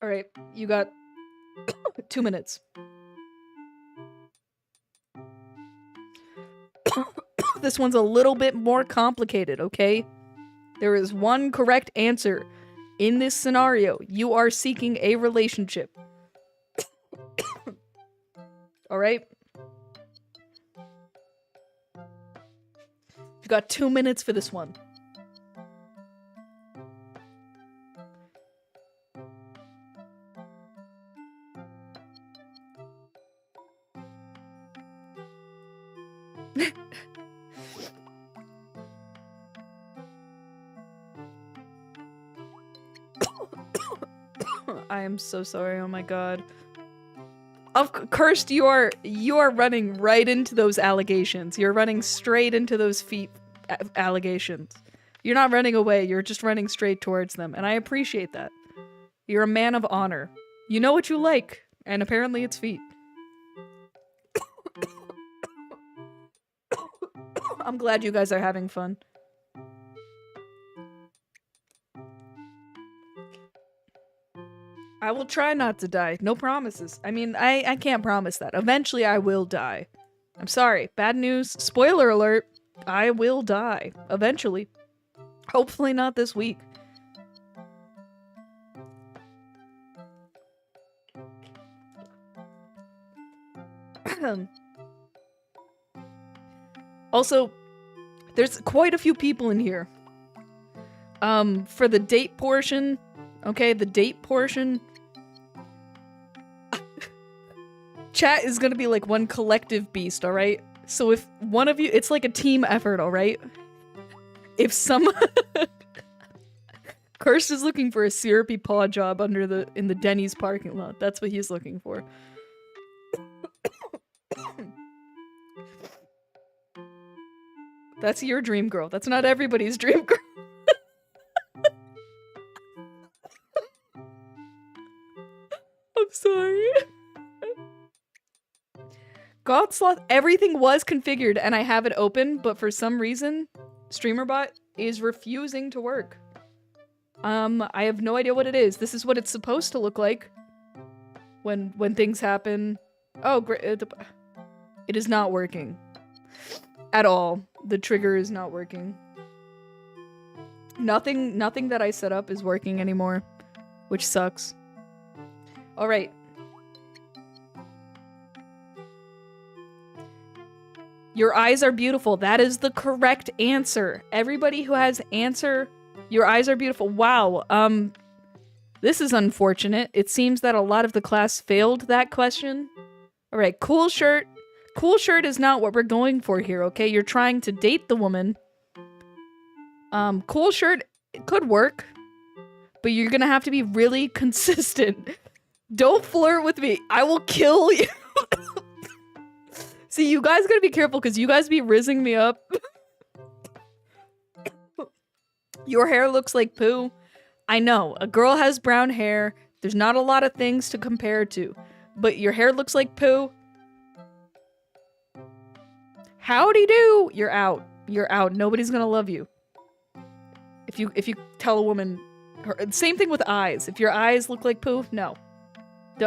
Alright, you got 2 minutes. This one's a little bit more complicated, okay? There is one correct answer. In this scenario, you are seeking a relationship. Alright? You got 2 minutes for this one. I am so sorry, oh my god. Cursed, you are running right into those allegations. You're running straight into those feet allegations. You're not running away, you're just running straight towards them, and I appreciate that. You're a man of honor. You know what you like, and apparently it's feet. I'm glad you guys are having fun. I will try not to die. No promises. I mean, I can't promise that. Eventually I will die. I'm sorry. Bad news. Spoiler alert. I will die. Eventually. Hopefully not this week. Also, there's quite a few people in here. For the date portion, okay, the date portion, chat is gonna be like one collective beast, alright? So if one of you, it's like a team effort, alright? If someone... Cursed is looking for a syrupy paw job in the Denny's parking lot. That's what he's looking for. That's your dream girl. That's not everybody's dream girl. I'm sorry. Godsloth, everything was configured and I have it open, but for some reason, StreamerBot is refusing to work. I have no idea what it is. This is what it's supposed to look like when things happen. Oh, great. It is not working. At all. The trigger is not working. Nothing that I set up is working anymore, which sucks. Alright. Your eyes are beautiful. That is the correct answer. Everybody who has answer, your eyes are beautiful. Wow. This is unfortunate. It seems that a lot of the class failed that question. All right, cool shirt. Cool shirt is not what we're going for here, okay? You're trying to date the woman. Cool shirt could work, but you're gonna have to be really consistent. Don't flirt with me. I will kill you. See, you guys gotta be careful because you guys be rizzing me up. Your hair looks like poo. I know, a girl has brown hair. There's not a lot of things to compare to, but your hair looks like poo. Howdy do. You're out. You're out. Nobody's gonna love you. If you tell a woman, same thing with eyes. If your eyes look like poo, no.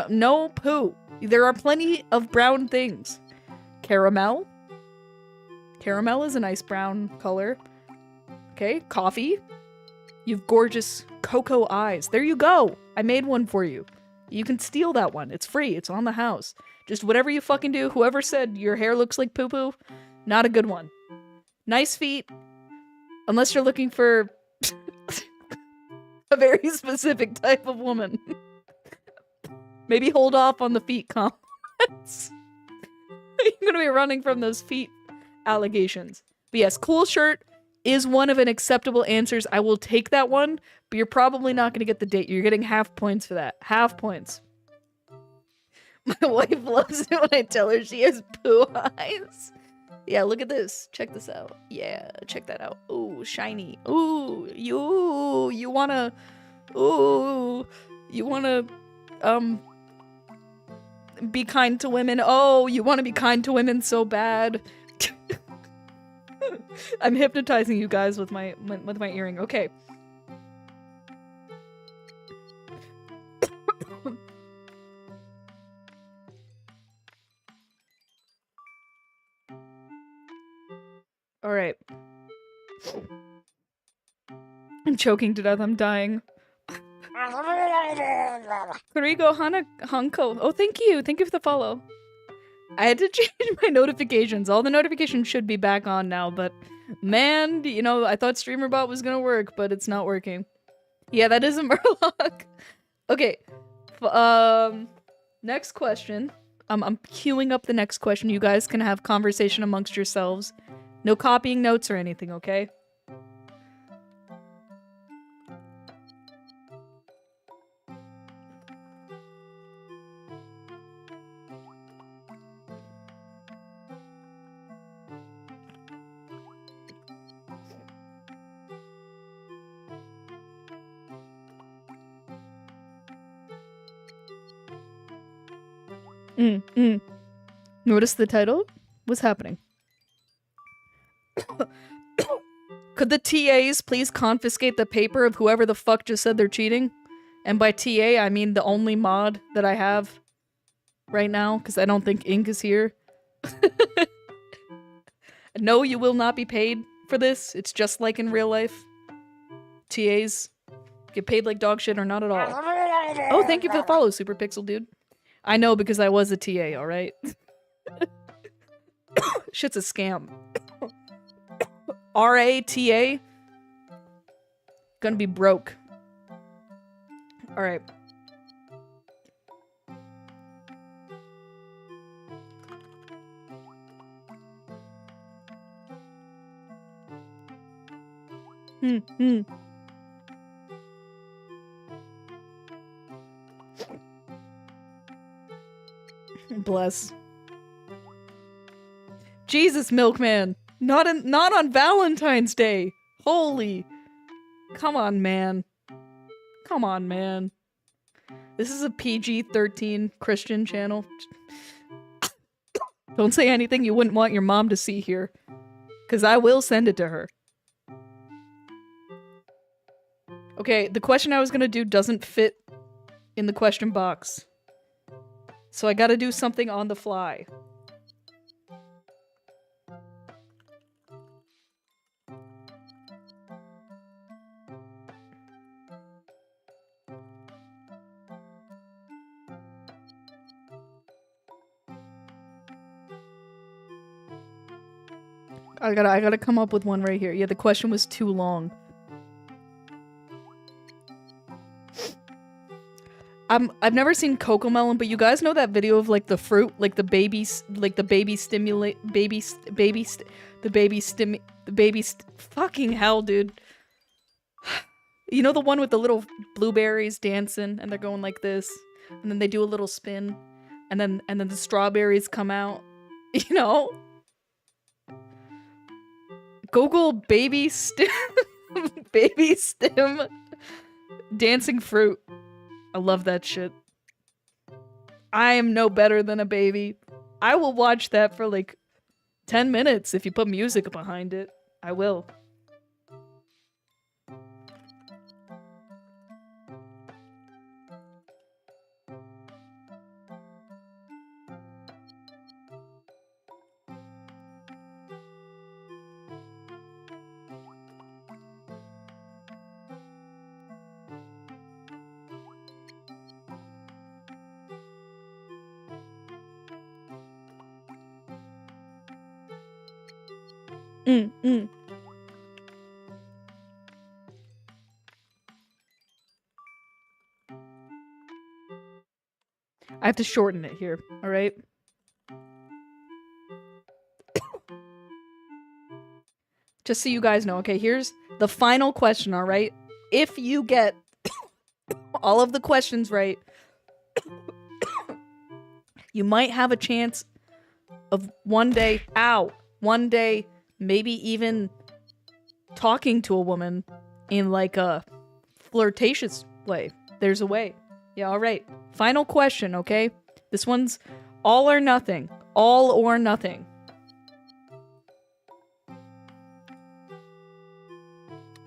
No poo. There are plenty of brown things. Caramel. Caramel is a nice brown color. Okay, coffee. You've gorgeous cocoa eyes. There you go. I made one for you. You can steal that one. It's free. It's on the house. Just whatever you fucking do. Whoever said your hair looks like poo-poo, not a good one. Nice feet. Unless you're looking for a very specific type of woman. Maybe hold off on the feet comments. You're gonna be running from those feet allegations. But yes, cool shirt is one of an acceptable answers. I will take that one, but you're probably not gonna get the date. You're getting half points for that. Half points. My wife loves it when I tell her she has poo eyes. Yeah, look at this. Check this out. Yeah, check that out. Ooh, shiny. Ooh, you wanna be kind to women. Oh, you wanna be kind to women so bad. I'm hypnotizing you guys with my earring. Okay. All right. I'm choking to death. I'm dying. Kurigo Hanko. Oh, thank you. Thank you for the follow. I had to change my notifications. All the notifications should be back on now, but man, you know, I thought StreamerBot was gonna work, but it's not working. Yeah, that is a Murloc. Okay. Next question. I'm queuing up the next question. You guys can have conversation amongst yourselves. No copying notes or anything, okay? Notice the title? What's happening? Could the TAs please confiscate the paper of whoever the fuck just said they're cheating? And by TA, I mean the only mod that I have right now, because I don't think Ink is here. No, you will not be paid for this. It's just like in real life. TAs get paid like dog shit or not at all. Oh, thank you for the follow, Super Pixel dude. I know because I was a TA, alright? Shit's a scam. RATA? Gonna be broke. Alright. Bless. Jesus, Milkman. Not on Valentine's Day. Holy. Come on, man. Come on, man. This is a PG-13 Christian channel. Don't say anything you wouldn't want your mom to see here. Because I will send it to her. Okay, the question I was gonna do doesn't fit in the question box. So I gotta do something on the fly. I gotta come up with one right here. Yeah, the question was too long. I've never seen Cocomelon, but you guys know that video of like the fruit, like the fucking hell, dude. You know the one with the little blueberries dancing and they're going like this, and then they do a little spin, and then the strawberries come out. You know? Google baby stem dancing fruit. I love that shit. I am no better than a baby. I will watch that for like 10 minutes if you put music behind it. I will. I have to shorten it here, alright? Just so you guys know, okay, here's the final question, alright? If you get all of the questions right, you might have a chance of one day, maybe even talking to a woman in like a flirtatious way. There's a way. Yeah, alright. Final question, okay? This one's all or nothing. All or nothing.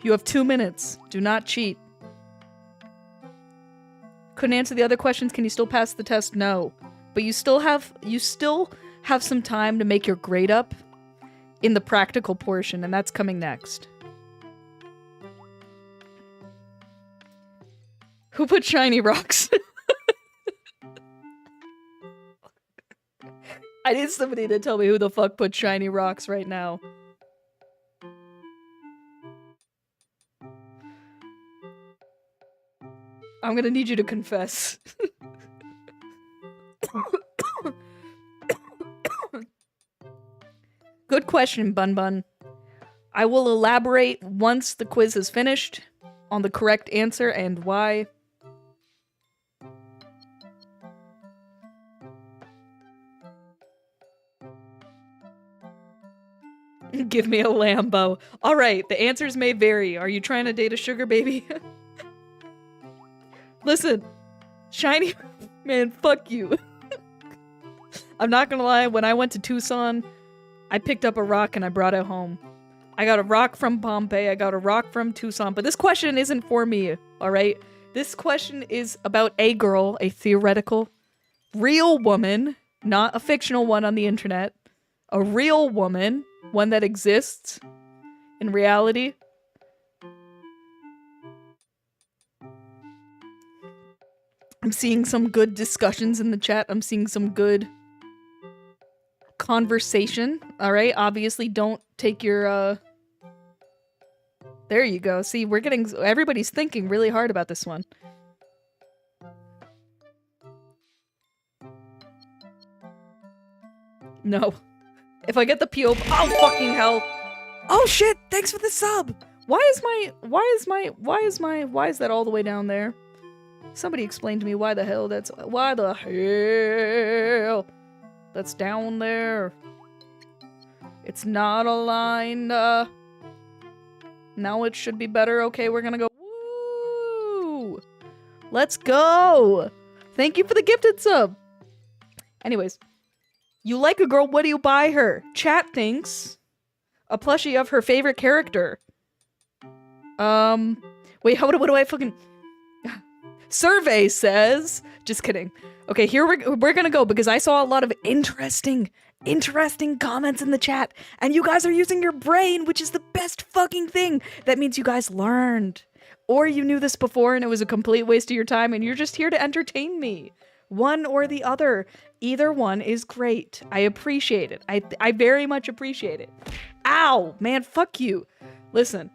You have 2 minutes. Do not cheat. Couldn't answer the other questions. Can you still pass the test? No. But you still have some time to make your grade up in the practical portion, and that's coming next. Who put shiny rocks? I need somebody to tell me who the fuck put shiny rocks right now. I'm gonna need you to confess. Good question, Bun Bun. I will elaborate once the quiz is finished on the correct answer and why. Give me a Lambo. Alright, the answers may vary. Are you trying to date a sugar baby? Listen, shiny... Man, fuck you. I'm not gonna lie, when I went to Tucson, I picked up a rock and I brought it home. I got a rock from Pompeii, I got a rock from Tucson, but this question isn't for me, alright? This question is about a girl, a theoretical, real woman, not a fictional one on the internet. A real woman, one that exists in reality. I'm seeing some good discussions in the chat. I'm seeing some good conversation. Alright, obviously don't take your, There you go. See, we're getting... Everybody's thinking really hard about this one. No. If I get the PO... Oh, fucking hell! Oh, shit! Thanks for the sub! Why is that all the way down there? Somebody explain to me why the hell that's... Why the hell that's down there? It's not aligned, Now it should be better. Okay, we're gonna go... Woo! Let's go! Thank you for the gifted sub! Anyways. You like a girl, what do you buy her? Chat thinks a plushie of her favorite character. Wait, what do I fucking... Survey says... Just kidding. Okay, here we're gonna go because I saw a lot of interesting comments in the chat, and you guys are using your brain, which is the best fucking thing. That means you guys learned. Or you knew this before and it was a complete waste of your time and you're just here to entertain me. One or the other. Either one is great. I appreciate it. I very much appreciate it. Ow! Man, fuck you. Listen.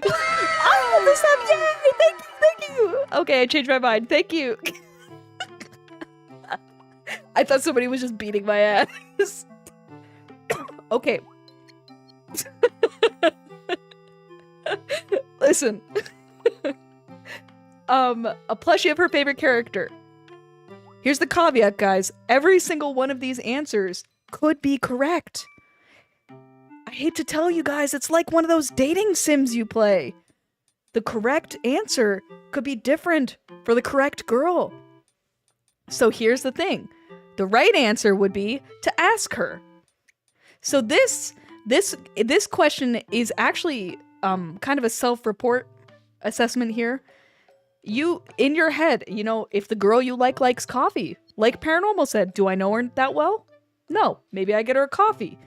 Oh, the sub! Yay! Thank you! Okay, I changed my mind. Thank you. I thought somebody was just beating my ass. Okay. Listen. A plushie of her favorite character. Here's the caveat, guys. Every single one of these answers could be correct. I hate to tell you guys, it's like one of those dating sims you play. The correct answer could be different for the correct girl. So here's the thing. The right answer would be to ask her. So this question is actually kind of a self-report assessment here. You, in your head, you know, if the girl you like likes coffee, like Paranormal said, do I know her that well? No. Maybe I get her a coffee.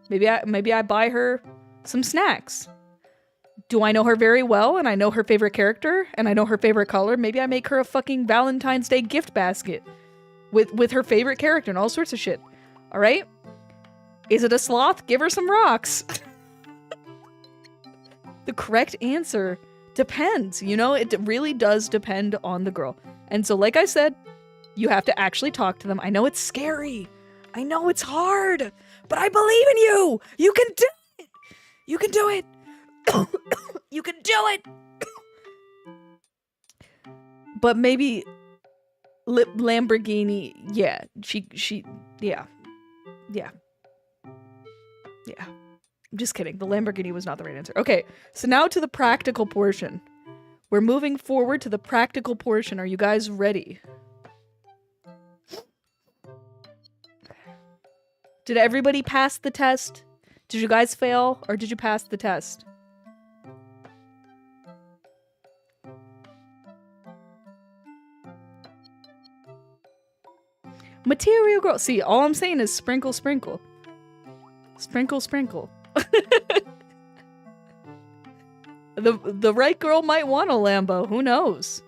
Maybe I buy her some snacks. Do I know her very well and I know her favorite character and I know her favorite color? Maybe I make her a fucking Valentine's Day gift basket with her favorite character and all sorts of shit. All right? Is it a sloth? Give her some rocks. The correct answer depends, you know? It really does depend on the girl. And so, like I said, you have to actually talk to them. I know it's scary. I know it's hard, but I believe in you. You can do it. You can do it. You can do it. But maybe Lamborghini, yeah, yeah. I'm just kidding. The Lamborghini was not the right answer. Okay, so now to the practical portion. We're moving forward to the practical portion. Are you guys ready? Did everybody pass the test? Did you guys fail or did you pass the test? Material girl. See, all I'm saying is sprinkle, sprinkle. Sprinkle, sprinkle. The right girl might want a Lambo. Who knows?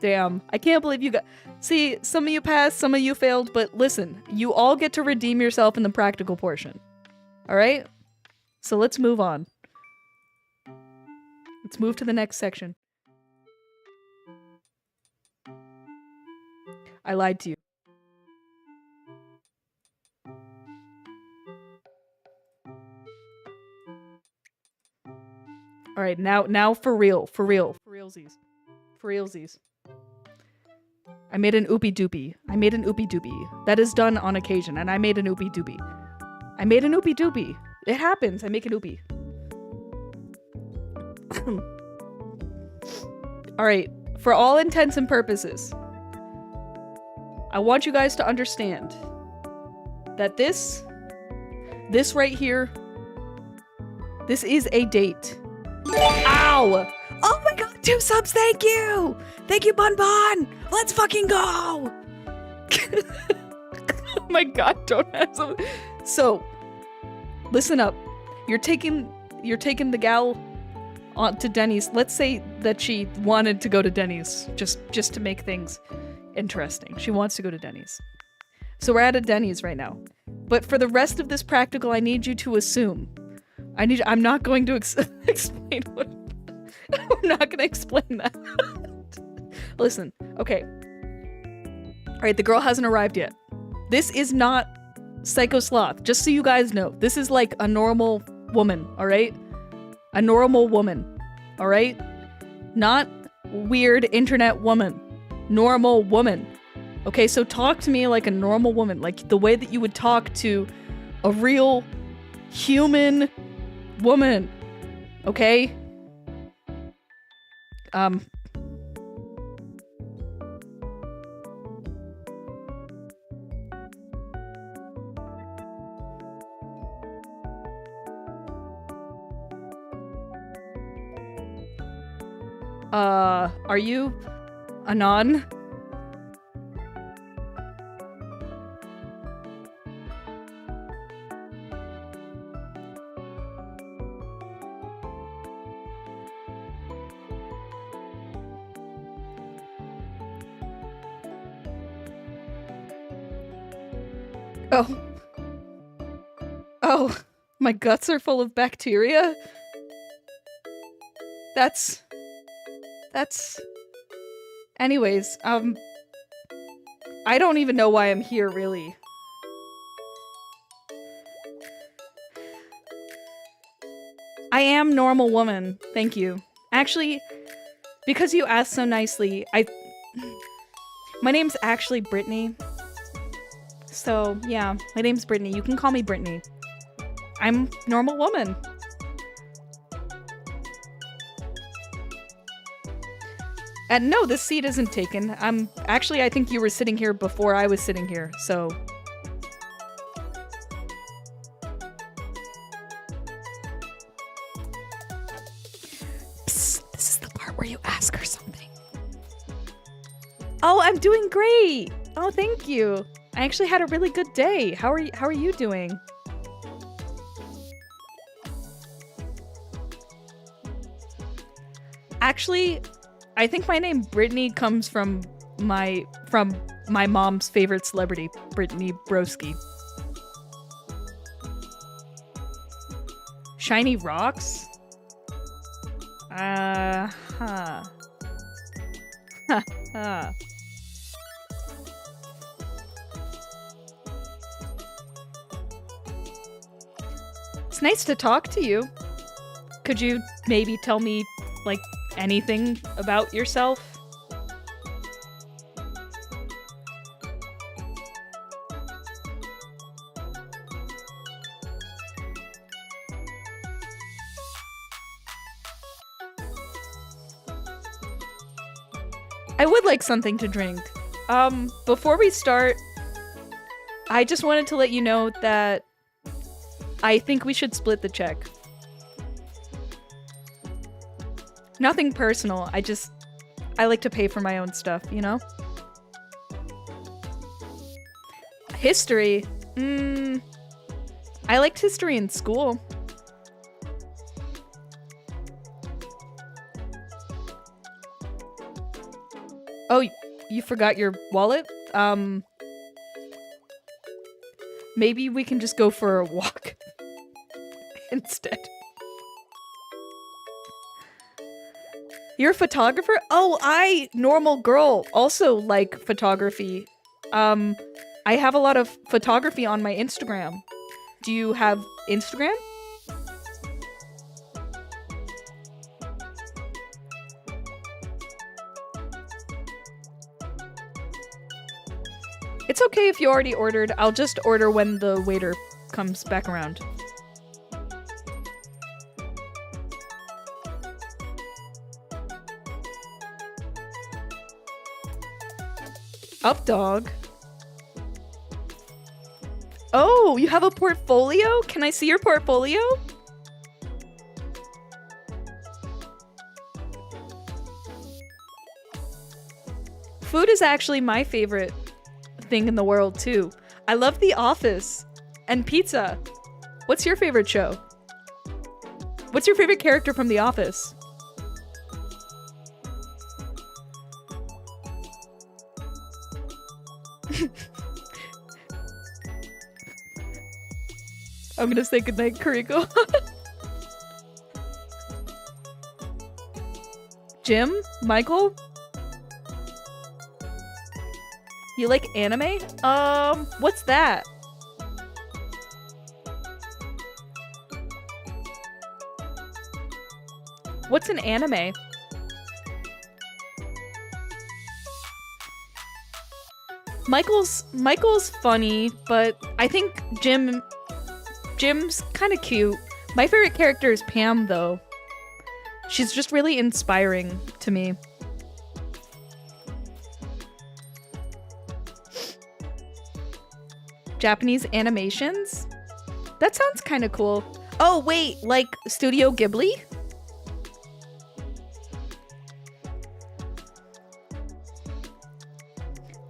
Damn. I can't believe you got... See, some of you passed, some of you failed, but listen, you all get to redeem yourself in the practical portion. Alright? So let's move on. Let's move to the next section. I lied to you. Alright, now for real. For realsies. For realsies. I made an oopie doopie. I made an oopie doopie. That is done on occasion, and I made an oopie doopie. I made an oopie doopie. It happens. I make an oopie. Alright, for all intents and purposes, I want you guys to understand that this right here, this is a date. Ow! Oh my god, 2 subs, thank you! Thank you, Bun Bun! Let's fucking go! Oh my god, don't have some... So, listen up. You're taking the gal on to Denny's. Let's say that she wanted to go to Denny's, just to make things interesting. She wants to go to Denny's. So we're at a Denny's right now. But for the rest of this practical, I need you to assume. I'm not going to explain what... I'm not going to explain that. Listen, okay. Alright, the girl hasn't arrived yet. This is not Psycho Sloth, just so you guys know. This is like a normal woman, alright? A normal woman, alright? Not weird internet woman. Normal woman. Okay, so talk to me like a normal woman. Like the way that you would talk to a real human woman. Okay? Are you Anon? Oh. Oh, my guts are full of bacteria? That's... Anyways, I don't even know why I'm here, really. I am normal woman, thank you. Actually, because you asked so nicely, my name's actually Brittany. So, yeah, my name's Brittany. You can call me Brittany. I'm normal woman. And no, this seat isn't taken. Actually, I think you were sitting here before I was sitting here, so... Psst, this is the part where you ask her something. Oh, I'm doing great! Oh, thank you. I actually had a really good day. How are you doing? Actually, I think my name Brittany comes from my mom's favorite celebrity, Brittany Broski. Shiny rocks? Huh. It's nice to talk to you. Could you maybe tell me, like, anything about yourself? I would like something to drink. Before we start, I just wanted to let you know that I think we should split the check. Nothing personal, I like to pay for my own stuff, you know? History? I liked history in school. Oh, you forgot your wallet? Maybe we can just go for a walk instead. You're a photographer? Oh, normal girl, also like photography. I have a lot of photography on my Instagram. Do you have Instagram? It's okay if you already ordered. I'll just order when the waiter comes back around. Up, dog. Oh, you have a portfolio? Can I see your portfolio? Food is actually my favorite thing in the world, too. I love The Office and pizza. What's your favorite show? What's your favorite character from The Office? I'm gonna say goodnight, Kuriko. Jim? Michael? You like anime? What's that? What's an anime? Michael's funny, but I think Jim's kind of cute. My favorite character is Pam, though. She's just really inspiring to me. Japanese animations? That sounds kind of cool. Oh, wait, like Studio Ghibli?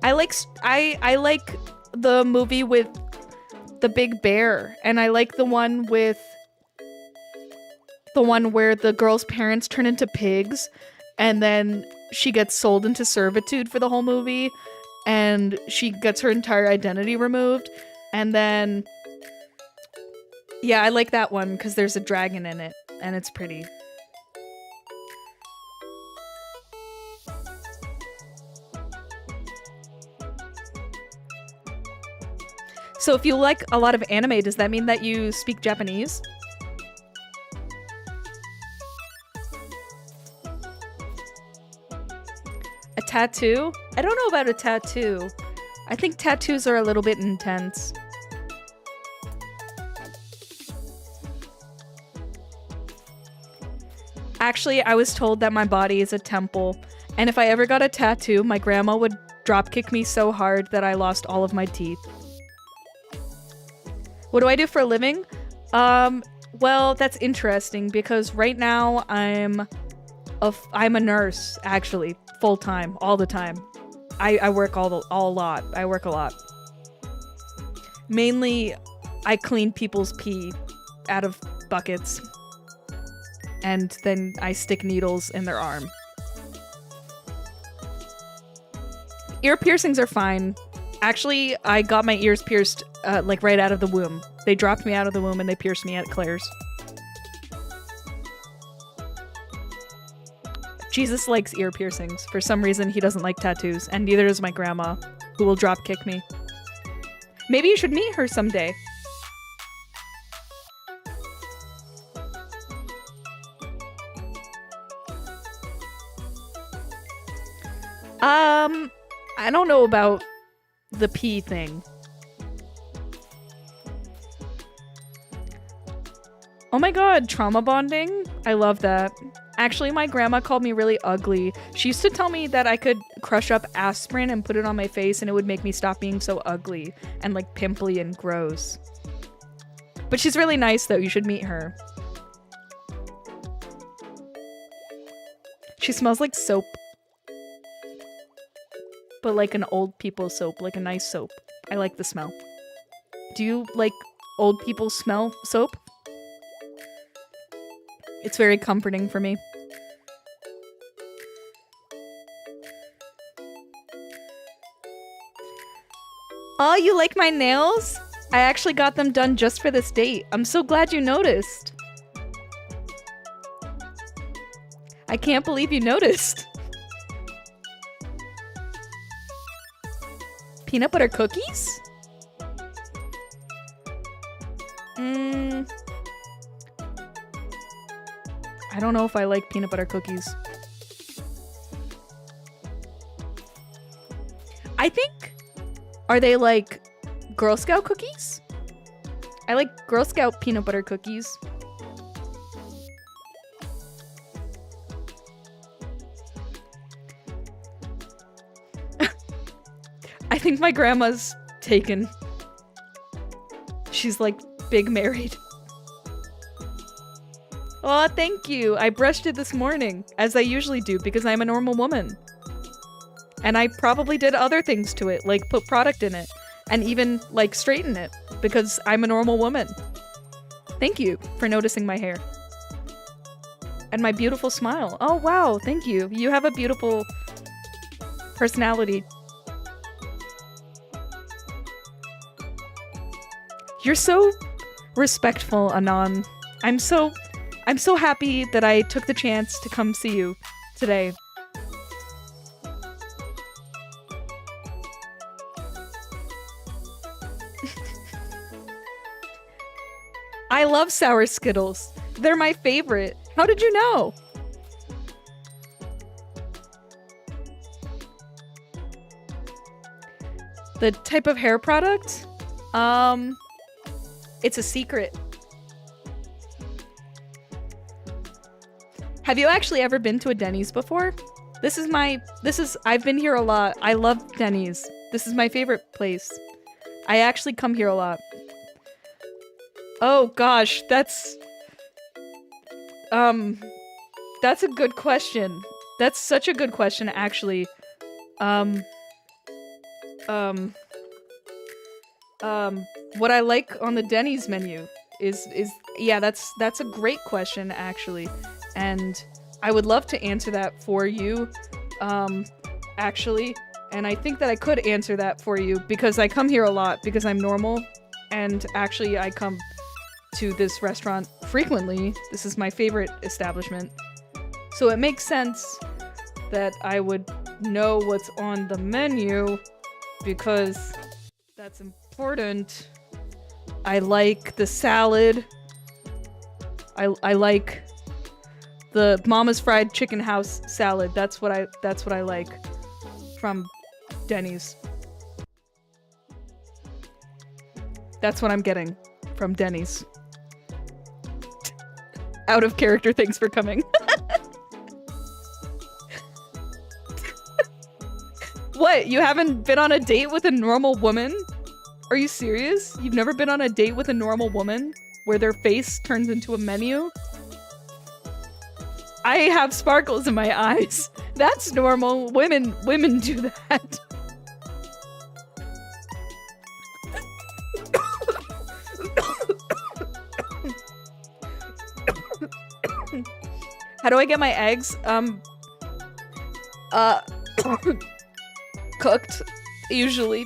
I like the movie with the big bear, and I like the one where the girl's parents turn into pigs, and then she gets sold into servitude for the whole movie, and she gets her entire identity removed. And then, yeah, I like that one because there's a dragon in it and it's pretty. So if you like a lot of anime, does that mean that you speak Japanese? A tattoo? I don't know about a tattoo. I think tattoos are a little bit intense. Actually, I was told that my body is a temple, and if I ever got a tattoo, my grandma would dropkick me so hard that I lost all of my teeth. What do I do for a living? Well, that's interesting because right now I'm a nurse, actually, full time, all the time. I work a lot. I work a lot. Mainly, I clean people's pee out of buckets, and then I stick needles in their arm. Ear piercings are fine. Actually, I got my ears pierced like right out of the womb. They dropped me out of the womb and they pierced me at Claire's. Jesus likes ear piercings. For some reason, he doesn't like tattoos, and neither does my grandma, who will drop kick me. Maybe you should meet her someday. I don't know about the pee thing. Oh my god, trauma bonding? I love that. Actually, my grandma called me really ugly. She used to tell me that I could crush up aspirin and put it on my face and it would make me stop being so ugly and like pimply and gross. But she's really nice though, you should meet her. She smells like soap. But like an old people soap, like a nice soap. I like the smell. Do you like old people smell soap? It's very comforting for me. Oh, you like my nails? I actually got them done just for this date. I'm so glad you noticed. I can't believe you noticed. Peanut butter cookies? I don't know if I like peanut butter cookies. I think... Are they like Girl Scout cookies? I like Girl Scout peanut butter cookies. I think my grandma's taken. She's like big married. Oh, thank you. I brushed it this morning, as I usually do, because I'm a normal woman. And I probably did other things to it, like put product in it, and even like straighten it, because I'm a normal woman. Thank you for noticing my hair. And my beautiful smile. Oh wow, thank you. You have a beautiful personality. You're so respectful, Anon. I'm so happy that I took the chance to come see you today. I love sour Skittles. They're my favorite. How did you know? The type of hair product? It's a secret. Have you actually ever been to a Denny's before? I've been here a lot. I love Denny's. This is my favorite place. I actually come here a lot. Oh gosh, that's a good question. That's such a good question, actually. What I like on the Denny's menu is yeah, that's a great question, actually. And I would love to answer that for you, actually. And I think that I could answer that for you because I come here a lot because I'm normal and actually I come to this restaurant frequently. This is my favorite establishment. So it makes sense that I would know what's on the menu because that's important. I like the salad. I like the Mama's Fried Chicken House salad. That's what I like from Denny's. That's what I'm getting from Denny's. Out of character, thanks for coming. What? You haven't been on a date with a normal woman? Are you serious? You've never been on a date with a normal woman where their face turns into a menu? I have sparkles in my eyes. That's normal. Women do that. How do I get my eggs? Cooked, usually.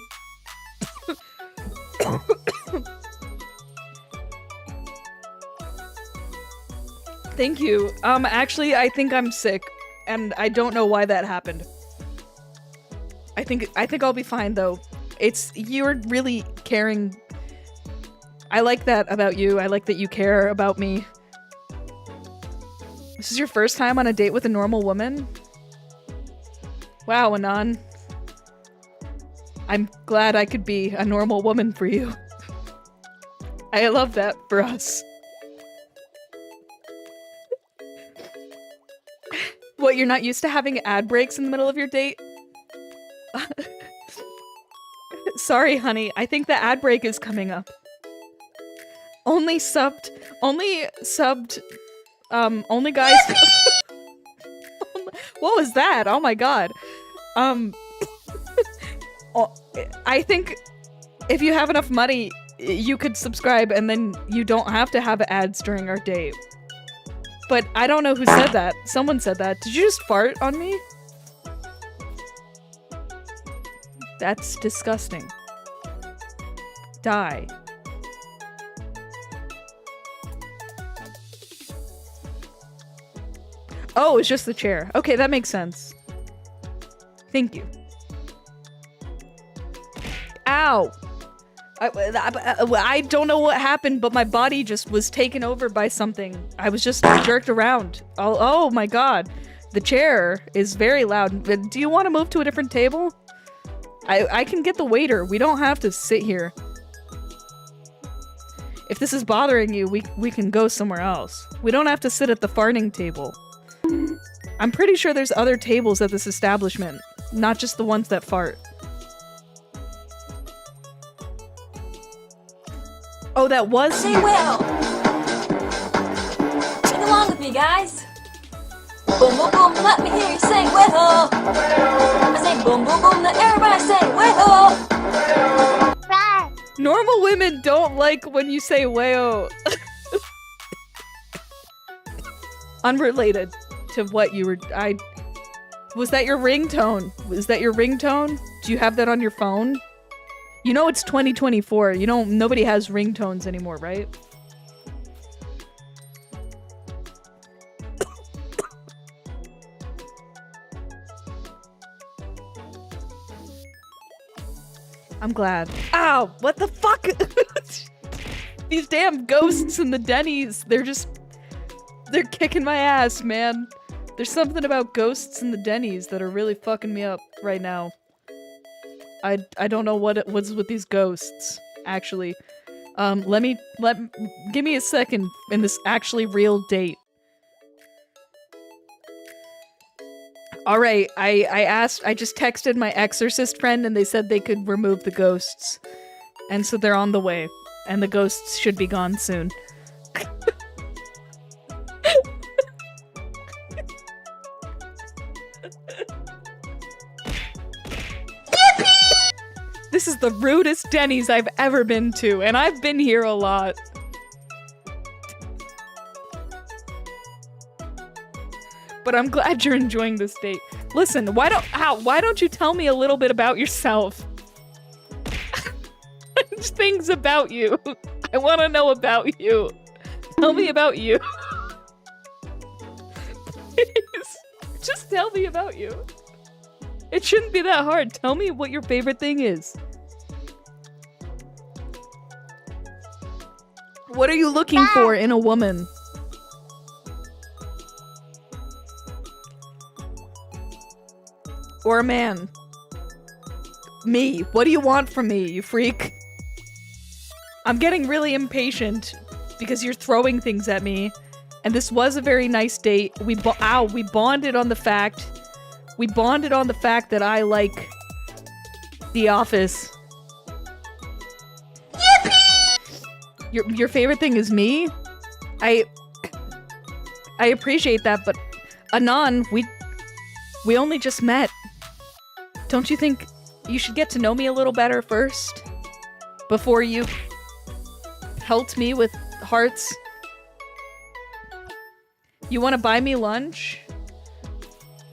Thank you. Actually, I think I'm sick, and I don't know why that happened. I think I'll be fine though. You're really caring. I like that about you. I like that you care about me. This is your first time on a date with a normal woman? Wow, Anon. I'm glad I could be a normal woman for you. I love that for us. What, you're not used to having ad breaks in the middle of your date? Sorry, honey. I think the ad break is coming up. Only guys. What was that? Oh my god. I think if you have enough money, you could subscribe and then you don't have to have ads during our date. But I don't know who said that. Someone said that. Did you just fart on me? That's disgusting. Die. Oh, it's just the chair. Okay, that makes sense. Thank you. Ow! I don't know what happened, but my body just was taken over by something. I was just jerked around. Oh my god. The chair is very loud. Do you want to move to a different table? I can get the waiter. We don't have to sit here. If this is bothering you, we can go somewhere else. We don't have to sit at the farting table. I'm pretty sure there's other tables at this establishment, not just the ones that fart. Oh, that was Say well. Sing along with me, guys. Boom, boom, boom, let me hear you say well. I say boom, boom, boom, let everybody say well. Normal women don't like when you say well. Unrelated to what you were. Was that your ringtone? Was that your ringtone? Do you have that on your phone? You know it's 2024. Nobody has ringtones anymore, right? I'm glad. Ow! What the fuck? These damn ghosts in the Denny's. They're kicking my ass, man. There's something about ghosts in the Denny's that are really fucking me up right now. I don't know what's with these ghosts, actually. Give me a second in this actually real date. Alright, I just texted my exorcist friend and they said they could remove the ghosts. And so they're on the way. And the ghosts should be gone soon. This is the rudest Denny's I've ever been to, and I've been here a lot. But I'm glad you're enjoying this date. Listen, why don't you tell me a little bit about yourself? things about you. I want to know about you. Tell me about you. Please, just tell me about you. It shouldn't be that hard. Tell me what your favorite thing is. What are you looking for in a woman? Or a man? Me. What do you want from me, you freak? I'm getting really impatient because you're throwing things at me. And this was a very nice date. We bonded on the fact that I like The Office. Your favorite thing is me? I appreciate that, but Anon, we only just met. Don't you think you should get to know me a little better first? Before you pelt me with hearts? You want to buy me lunch?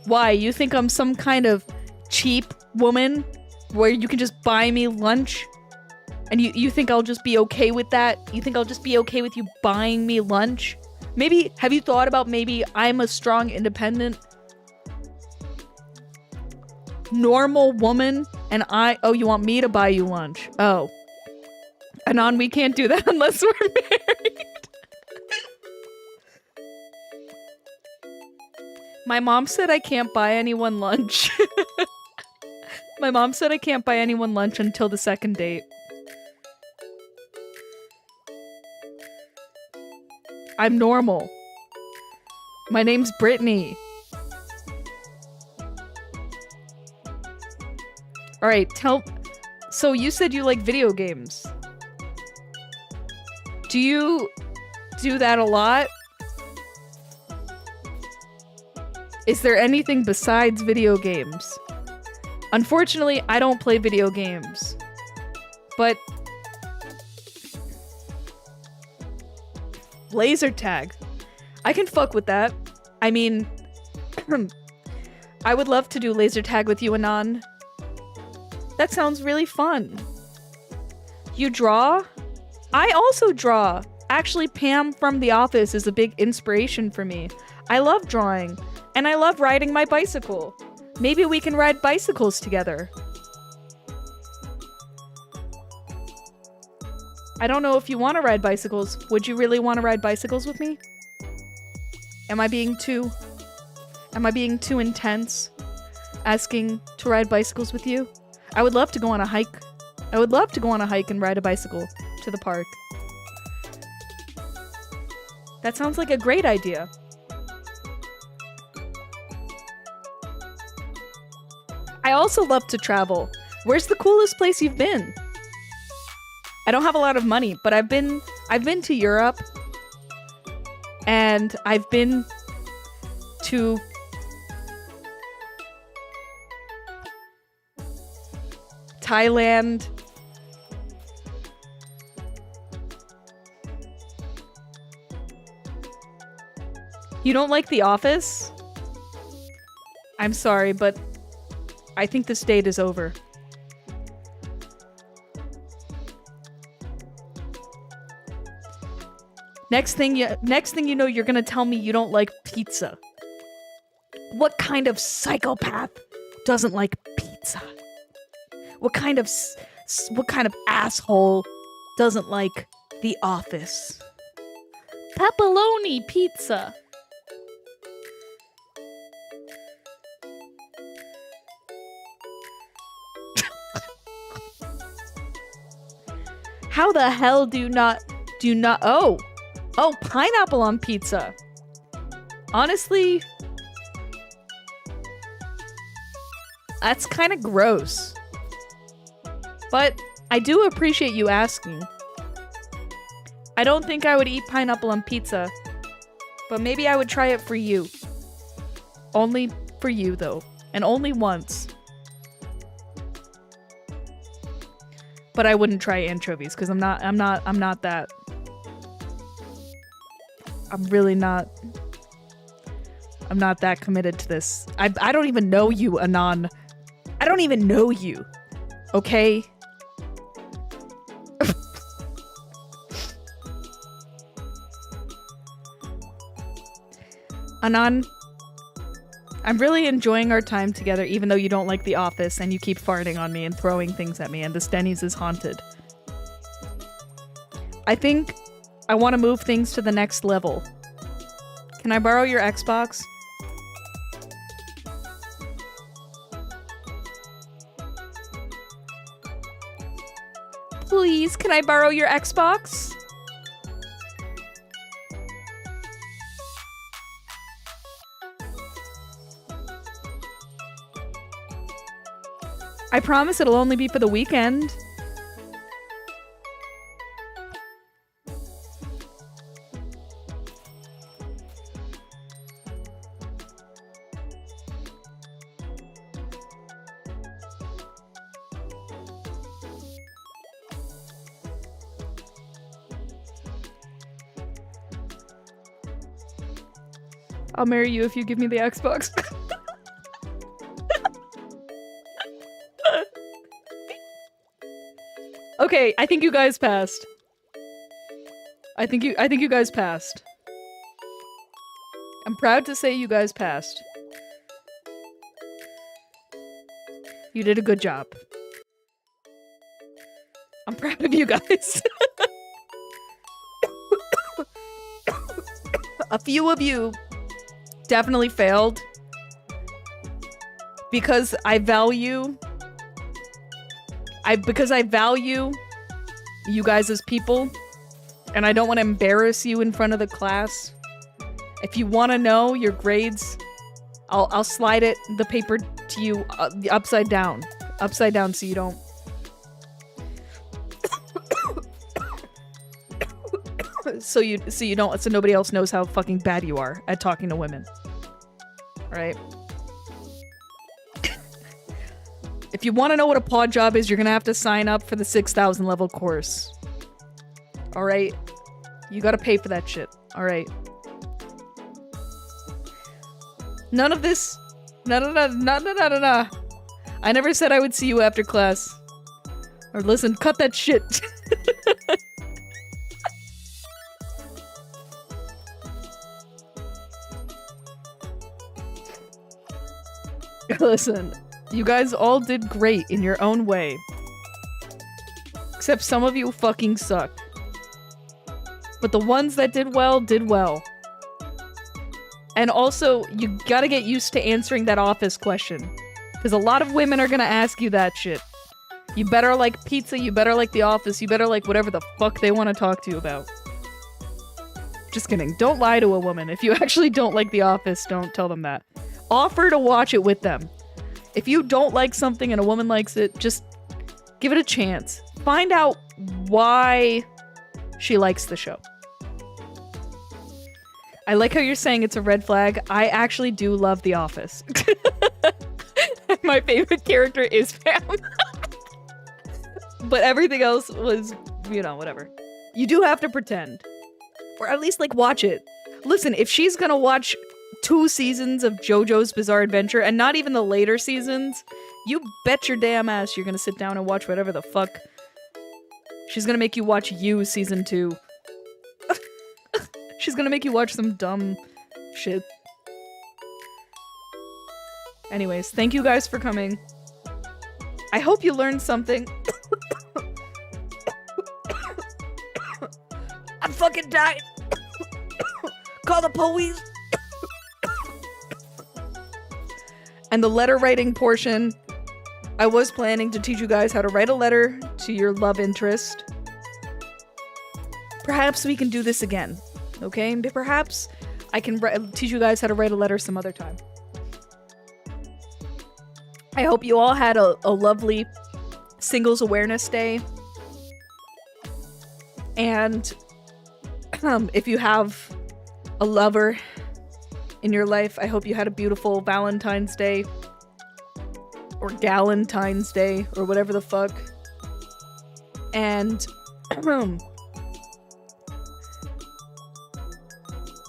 Why? You think I'm some kind of cheap woman where you can just buy me lunch? And you think I'll just be okay with that? You think I'll just be okay with you buying me lunch? Maybe, have you thought about maybe I'm a strong, independent, normal woman and oh, you want me to buy you lunch? Oh. Anon, we can't do that unless we're married. My mom said I can't buy anyone lunch. My mom said I can't buy anyone lunch until the second date. I'm normal. My name's Brittany. Alright, so you said you like video games. Do you do that a lot? Is there anything besides video games? Unfortunately, I don't play video games. But laser tag. I can fuck with that. I mean, I would love to do laser tag with you, Anon. That sounds really fun. You draw? I also draw. Actually, Pam from The Office is a big inspiration for me. I love drawing, and I love riding my bicycle. Maybe we can ride bicycles together. I don't know if you want to ride bicycles. Would you really want to ride bicycles with me? Am I being too intense asking to ride bicycles with you? I would love to go on a hike. I would love to go on a hike and ride a bicycle to the park. That sounds like a great idea. I also love to travel. Where's the coolest place you've been? I don't have a lot of money, but I've been to Europe, and I've been to Thailand. You don't like The Office? I'm sorry, but I think this date is over. Next thing you know, you're gonna tell me you don't like pizza. What kind of psychopath doesn't like pizza? What kind of asshole doesn't like The Office? Pepperoni pizza. How the hell do you not Oh, pineapple on pizza. Honestly, that's kind of gross. But I do appreciate you asking. I don't think I would eat pineapple on pizza, but maybe I would try it for you. Only for you, though, and only once. But I wouldn't try anchovies because I'm not that. I'm really not. I'm not that committed to this. I don't even know you, Anon. I don't even know you. Okay? Anan, I'm really enjoying our time together, even though you don't like The Office and you keep farting on me and throwing things at me, and this Denny's is haunted. I think I want to move things to the next level. Can I borrow your Xbox? Please, can I borrow your Xbox? I promise it'll only be for the weekend. I'll marry you if you give me the Xbox. Okay, I think you guys passed. I think you guys passed. I'm proud to say you guys passed. You did a good job. I'm proud of you guys. A few of you definitely failed because I value you guys as people, and I don't want to embarrass you in front of the class. If you want to know your grades, I'll slide the paper to you upside down, so you don't. So nobody else knows how fucking bad you are at talking to women. All right. If you want to know what a pod job is, you're gonna have to sign up for the 6,000 level course. All right. You gotta pay for that shit. All right. None of this. No. I never said I would see you after class. Or listen, cut that shit. Listen, you guys all did great in your own way. Except some of you fucking suck. But the ones that did well, did well. And also, you gotta get used to answering that office question. Because a lot of women are gonna ask you that shit. You better like pizza, you better like The Office, you better like whatever the fuck they want to talk to you about. Just kidding. Don't lie to a woman. If you actually don't like The Office, don't tell them that. Offer to watch it with them. If you don't like something and a woman likes it, just give it a chance. Find out why she likes the show. I like how you're saying it's a red flag. I actually do love The Office. My favorite character is Pam. But everything else was, whatever. You do have to pretend. Or at least, watch it. Listen, if she's gonna watch 2 seasons of JoJo's Bizarre Adventure, and not even the later seasons, you bet your damn ass you're gonna sit down and watch whatever the fuck. She's gonna make you watch You Season 2. She's gonna make you watch some dumb shit. Anyways, thank you guys for coming. I hope you learned something. I'm fucking dying. Call the police. And the letter writing portion, I was planning to teach you guys how to write a letter to your love interest. Perhaps we can do this again, okay? Perhaps I can teach you guys how to write a letter some other time. I hope you all had a lovely Singles Awareness Day. And if you have a lover in your life, I hope you had a beautiful Valentine's Day. Or Galentine's Day, or whatever the fuck. And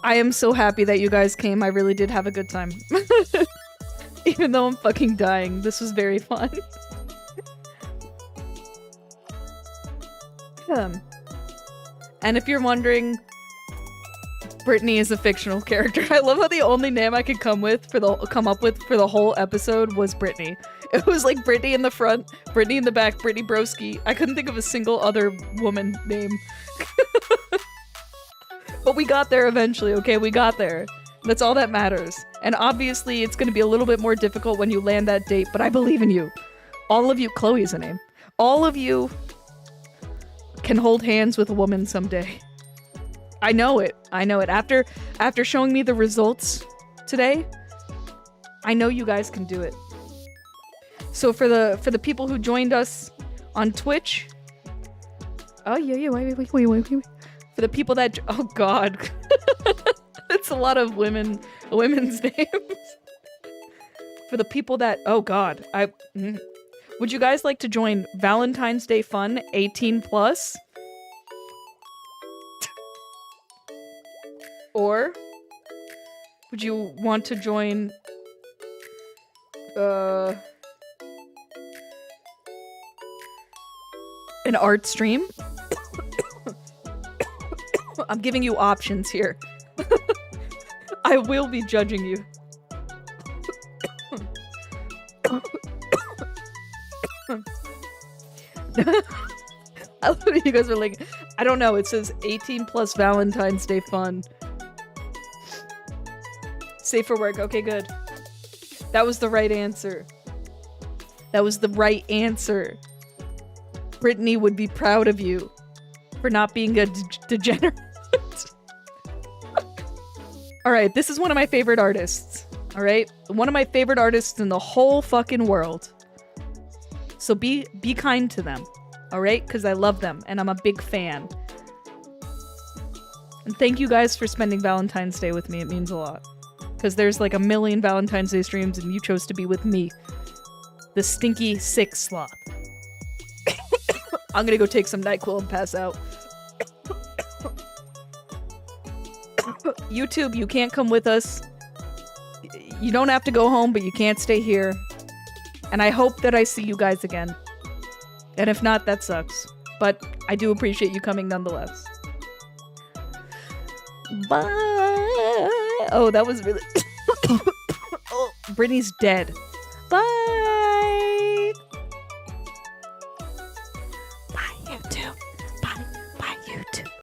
I am so happy that you guys came. I really did have a good time. Even though I'm fucking dying, this was very fun. And if you're wondering, Brittany is a fictional character. I love how the only name I could come up with for the whole episode was Brittany. It was like Brittany in the front, Brittany in the back, Brittany Broski. I couldn't think of a single other woman name. But we got there eventually, okay? We got there. That's all that matters. And obviously, it's going to be a little bit more difficult when you land that date, but I believe in you. All of you, Chloe's a name. All of you can hold hands with a woman someday. I know it. I know it. After showing me the results today, I know you guys can do it. So for the people who joined us on Twitch, oh yeah, wait. For the people that, oh god, it's a lot of women's names. For the people that, oh god, would you guys like to join Valentine's Day Fun 18 plus? Or would you want to join an art stream? I'm giving you options here. I will be judging you. I love it. You guys are like, I don't know. It says 18 plus Valentine's Day Fun. Safe for work. Okay, good. That was the right answer. That was the right answer. Brittany would be proud of you for not being a degenerate. Alright, this is one of my favorite artists. Alright? One of my favorite artists in the whole fucking world. So be kind to them. Alright? Because I love them and I'm a big fan. And thank you guys for spending Valentine's Day with me. It means a lot. Because there's like a million Valentine's Day streams and you chose to be with me. The stinky, sick sloth. I'm gonna go take some NyQuil and pass out. YouTube, you can't come with us. You don't have to go home, but you can't stay here. And I hope that I see you guys again. And if not, that sucks. But I do appreciate you coming nonetheless. Bye! Oh, that was really... Oh, Brittany's dead. Bye!